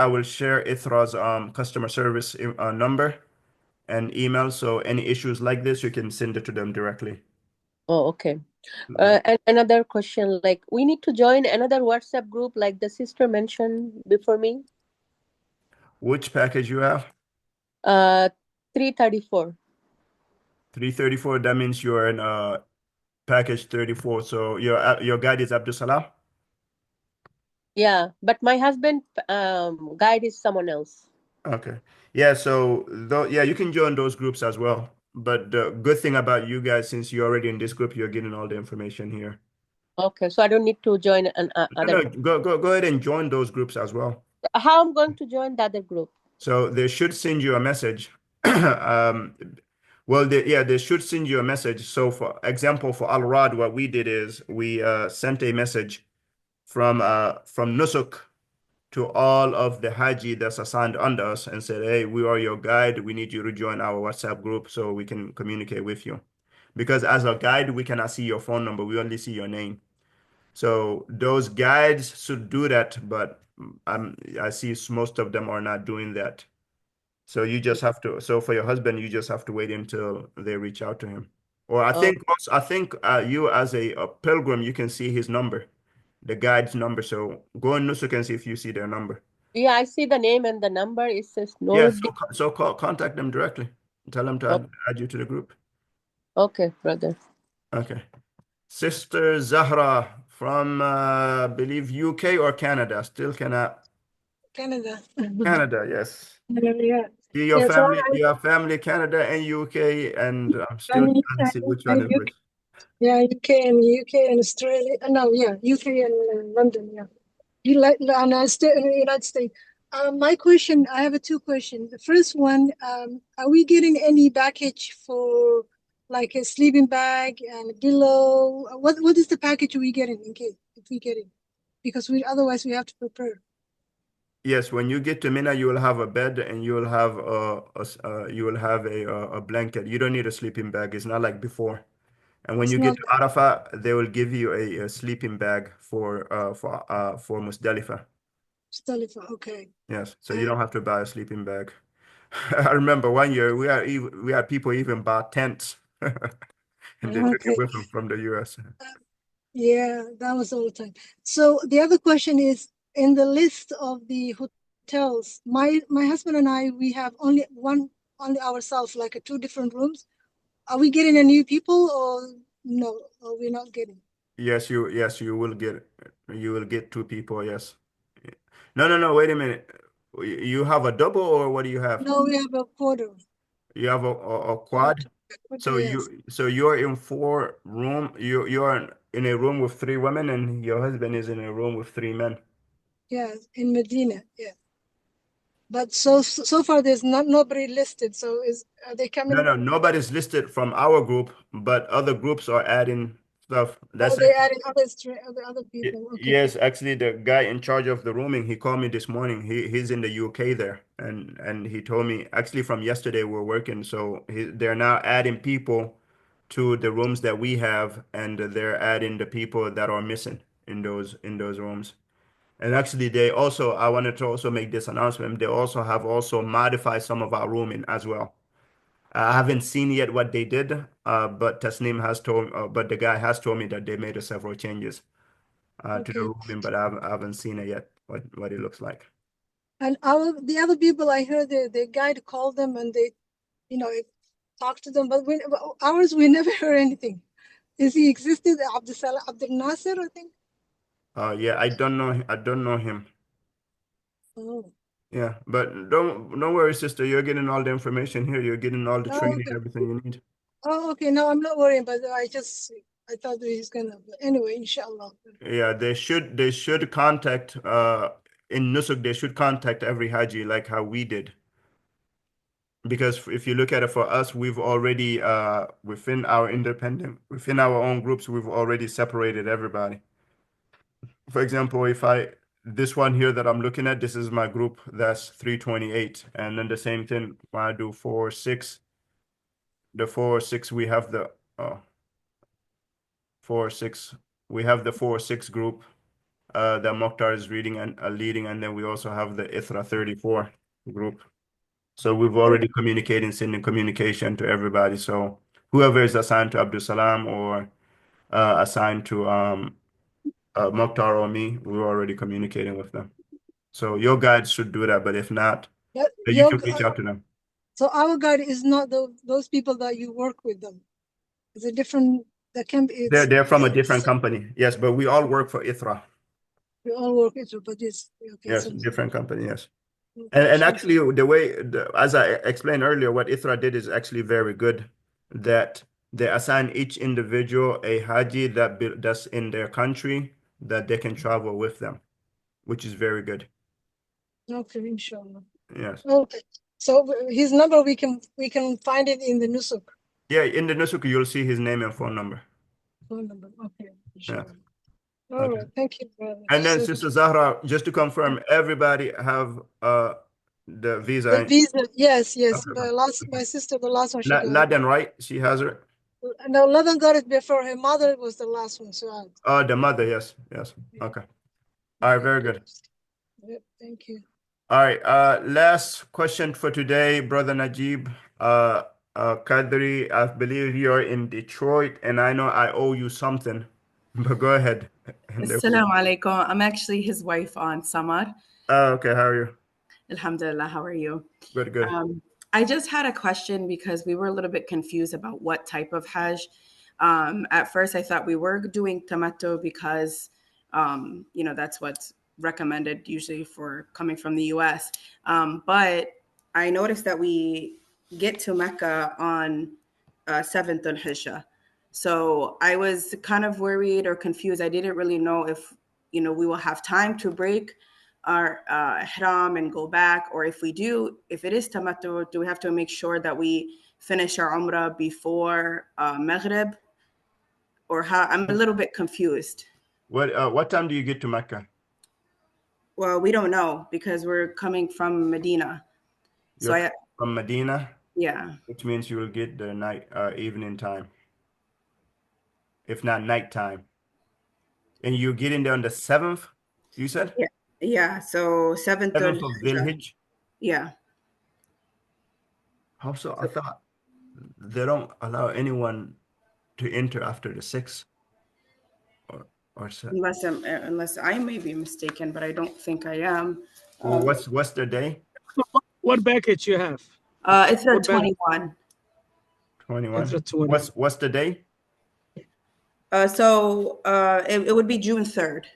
have will share Ithra's customer service number and email. So any issues like this, you can send it to them directly. Oh, okay. And another question, like we need to join another WhatsApp group, like the sister mentioned before me. Which package you have? 334. 334. That means you're in package 34. So your guide is Abdul Salam? Yeah, but my husband guide is someone else. Okay. Yeah, so yeah, you can join those groups as well. But the good thing about you guys, since you're already in this group, you're getting all the information here. Okay, so I don't need to join an other No, group. go ahead and join those groups as well. How I'm going to join the other group? So they should send you a message. Well, they should send you a message. So for example, for Al Rad, what we did is we sent a message from Nusuk to all of the Haji that's assigned under us and said, hey, we are your guide. We need you to join our WhatsApp group so we can communicate with you. Because as a guide, we cannot see your phone number. We only see your name. So those guides should do that, but I see most of them are not doing that. So you just have to. So for your husband, you just have to wait until they reach out to him. Or Oh, I think you as a pilgrim, you can see his number, the guide's number. So go on Nusuk and see if you see their number. yeah, I see the name and the number. It says Yeah. Noruddin. So contact them directly. Tell them to Oh, add you to the group. okay, brother. Okay. Sister Zahra from I believe UK or Canada. Still cannot. Canada. Canada, yes. Yeah. See your Yeah, so family, you have family Canada and UK, and I'm still I, trying to see which I, one is which. Yeah, UK and Australia. No, yeah, UK and London. Yeah, you like and I stay in the United States. My question, I have two questions. The first one, are we getting any package for like a sleeping bag and a pillow? What is the package we getting in case if we get it? Because we otherwise we have to prepare. Yes, when you get to Mina, you will have a bed and you will have you will have a blanket. You don't need a sleeping bag. It's not like before. And when It's you not get to Arafah, they will give you a sleeping bag for Musdalifah. Muzdalifah. Okay. Yes, so you don't have to buy a sleeping bag. I remember one year we had people even buy tents and they took it Okay. with them from the US. Yeah, that was all the time. So the other question is in the list of the hotels, my husband and I, we have only ourselves, like two different rooms. Are we getting a new people or no? Or we're not getting? Yes, you will get two people, yes. No, wait a minute. You have a double or what do you have? No, we have a quarter. You have a quad? Quarter, yes. So you're in four room, you're in a room with three women and your husband is in a room with three men. Yes, in Medina, yeah. But so far there's nobody listed. So are they coming? No, nobody's listed from our group, but other groups are adding stuff. Oh, That's they adding other people. Okay. yes, actually the guy in charge of the rooming, he called me this morning. He's in the UK there, and he told me actually from yesterday we're working, so they're now adding people to the rooms that we have, and they're adding the people that are missing in those rooms. And actually, they also I wanted to also make this announcement. They also have also modified some of our rooming as well. I haven't seen yet what they did, but Tasneem has told, but the guy has told me that they made several changes to the Okay. rooming, but I haven't seen it yet. What it looks like. And the other people I heard the guide called them and they, talk to them, but ours we never heard anything. Is he existed? Abdul Nasser, I think. Yeah, I don't know. I don't know him. Oh. Yeah, but don't worry, sister. You're getting all the information here. You're getting all the Oh, training, okay. everything you need. Oh, okay. No, I'm not worrying, but I thought that he's gonna. But anyway, inshallah. Yeah, they should contact in Nusuk. They should contact every Haji like how we did. Because if you look at it for us, we've already within our own groups, we've already separated everybody. For example, if this one here that I'm looking at, this is my group, that's 328. And then the same thing, when I do 4-6, the 4-6, we have the 4-6, we have the 4-6 group that Mokhtar is reading and leading, and then we also have the ITHRA 34 group. So we've already communicated, sending communication to everybody. So whoever is assigned to Abdul Salam or assigned to Mokhtar or me, we're already communicating with them. So your guides should do that, but if not, you can reach out to them. So our guide is not those people that you work with them. It's a different. That can be. They're from a different company. Yes, but we all work for ITHRA. We all work it, but it's okay. Yes, So, different company. Yes. okay, And actually, as I explained earlier, what ITHRA did is actually very good. That they assign each individual a Haji that's in their country that they can travel with them, which is very good. okay, inshallah. Yes. Okay. So his number we can find it in the Nusuk. Yeah, in the Nusuk you'll see his name and phone number. Phone number. Okay. Yeah. All right. Thank you, brother. And then Sister Zahra, just to confirm, everybody have the visa. The visa, yes. Okay. My sister, the last one she got. Laden, right? She has her. No, Laden got it before. Her mother was the last one. So. Oh, the mother, yes. Okay. All right, very good. Yep, thank you. All right. Last question for today, Brother Najib. Kadri, I believe you're in Detroit, and I know I owe you something, but go ahead. Assalamu alaikum. I'm actually his wife on Samar. Oh, okay. How are you? Alhamdulillah. How are you? Good. I just had a question because we were a little bit confused about what type of Hajj. At first, I thought we were doing tamattu because, that's what's recommended usually for coming from the U.S. But I noticed that we get to Mecca on 7th al-Hijjah. So I was kind of worried or confused. I didn't really know if, we will have time to break our ihram and go back, or if it is tamattu, do we have to make sure that we finish our umrah before Maghrib, or how? I'm a little bit confused. What time do you get to Mecca? Well, we don't know because we're coming from Medina. You're from Medina? Yeah. Which means you will get the evening time, if not nighttime. And you get in there on the 7th, you said? Yeah. So 7th 7th of Dhul-Hijjah? Yeah. How so? I thought they don't allow anyone to enter after the 6th. Or so. Unless I may be mistaken, but I don't think I am. Well, what's the day? What package you have? It's a 21. 21. It's a 20. What's the day? So it would be June 3rd.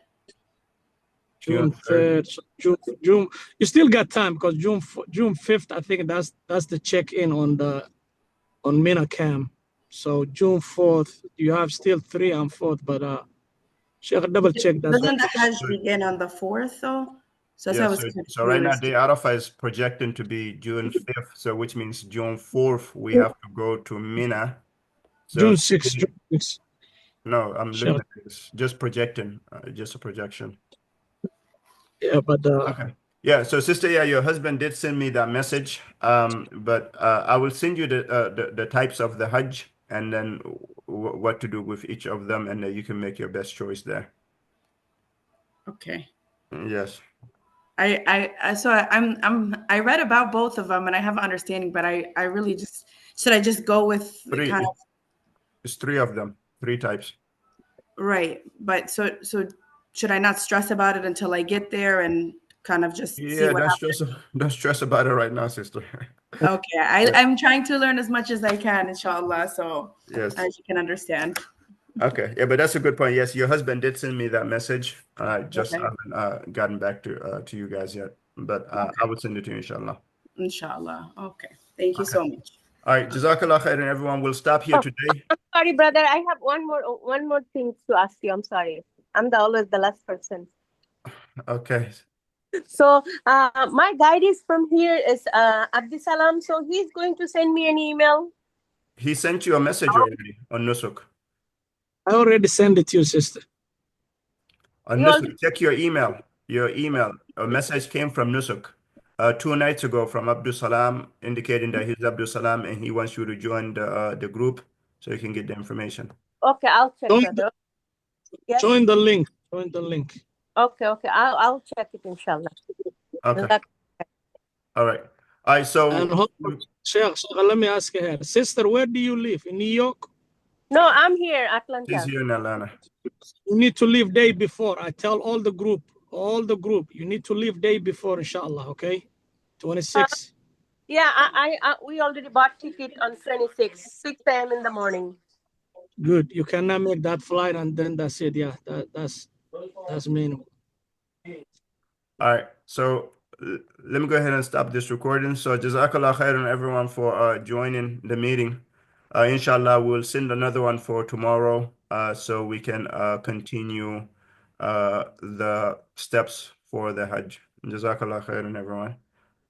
June 3rd. So June. You still got time because June 5th. I think that's the check-in on Mina Camp. So June 4th, you have still 3 and 4th, but Sheikh, double check that. Doesn't the Hajj begin on the 4th though? So that's why I was confused. So right now, the Arafah is projecting to be June 5th, so which means June 4th, we have to go to Mina. So June 6th. No, I'm looking at this, just projecting, just a projection. Yeah, but okay. Yeah, so sister, your husband did send me that message. But I will send you the types of the Hajj and then what to do with each of them, and then you can make your best choice there. Okay. Yes. I read about both of them and I have an understanding, but I really should I just go with kind of. It's 3 of them, 3 types. Right, but so should I not stress about it until I get there and kind of just see what happens? Don't stress about it right now, sister. Okay, I'm trying to learn as much as I can, inshallah. So yes, as you can understand. Okay, yeah, but that's a good point. Yes, your husband did send me that message. I just haven't gotten back to you guys yet, but I will send it to you, inshallah. Inshallah. Okay, thank you so much. All right, Jazakallah khair, and everyone will stop here today. Sorry, brother. I have one more thing to ask you. I'm sorry. I'm always the last person. Okay. So my guide is from here is Abdisalam. So he's going to send me an email. He sent you a message already on Nusuk. I already sent it to you, sister. On Nusuk, check your email. Your email. A message came from Nusuk 2 nights ago from Abdul Salam, indicating that he's Abdul Salam and he wants you to join the group so you can get the information. Okay, I'll check that. Yes? Join the link. Join the link. Okay. I'll check it, inshallah. Okay. All right. All right. So, and Sheikh, let me ask you here, sister, where do you live? In New York? No, I'm here, Atlanta. She's here in Atlanta. You need to leave day before. I tell all the group, you need to leave day before, inshallah. Okay, 26. Yeah, we already bought ticket on 26, 6 a.m. in the morning. Good. You cannot make that flight, and then that's it. Yeah, that's minimum. All right. So let me go ahead and stop this recording. So Jazakallah khairan everyone for joining the meeting. Inshallah, we'll send another one for tomorrow so we can continue the steps for the Hajj. Jazakallah khairan everyone.